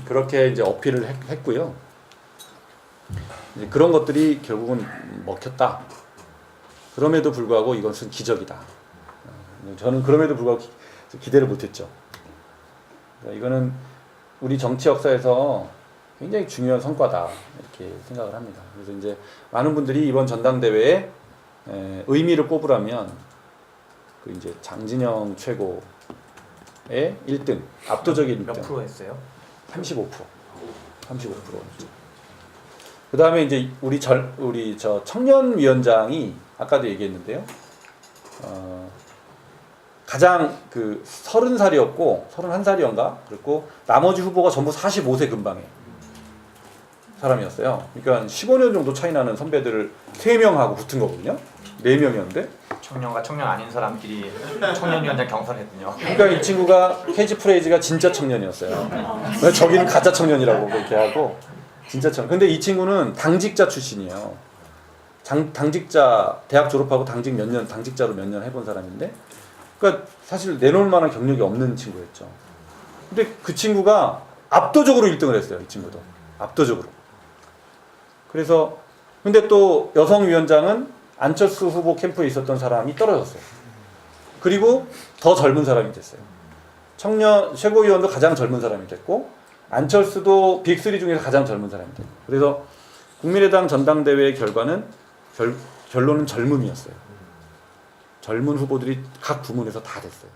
그렇게 이제 어필을 했고요. 이제 그런 것들이 결국은 먹혔다. 그럼에도 불구하고 이것은 기적이다. 저는 그럼에도 불구하고 기대를 못했죠. 이거는 우리 정치 역사에서 굉장히 중요한 성과다 이렇게 생각을 합니다. 그래서 이제 많은 분들이 이번 전당대회에 의미를 꼽으라면 그 이제 장진영 최고의 1등 압도적인 1등. 몇 프로 했어요? 35%. 그 다음에 이제 우리 저 청년위원장이 아까도 얘기했는데요. 가장 그 30살이었고 31살이었나? 그랬고 나머지 후보가 전부 45세 근방의 사람이었어요. 그러니까 15년 정도 차이 나는 선배들을 3명하고 붙은 거거든요. 4명이었는데. 청년과 청년 아닌 사람끼리 청년위원장 경선했군요. 그러니까 이 친구가 캐치프레이즈가 진짜 청년이었어요. 저기는 가짜 청년이라고 그렇게 하고 진짜 청년. 근데 이 친구는 당직자 출신이에요. 당직자 대학 졸업하고 당직자로 몇 년 해본 사람인데, 그러니까 사실 내놓을 만한 경력이 없는 친구였죠. 근데 그 친구가 압도적으로 1등을 했어요. 이 친구도 압도적으로. 그래서 근데 또 여성위원장은 안철수 후보 캠프에 있었던 사람이 떨어졌어요. 그리고 더 젊은 사람이 됐어요. 청년 최고위원도 가장 젊은 사람이 됐고 안철수도 빅3 중에서 가장 젊은 사람이 됐고, 그래서 국민의당 전당대회 결과는 결론은 젊음이었어요. 젊은 후보들이 각 부문에서 다 됐어요.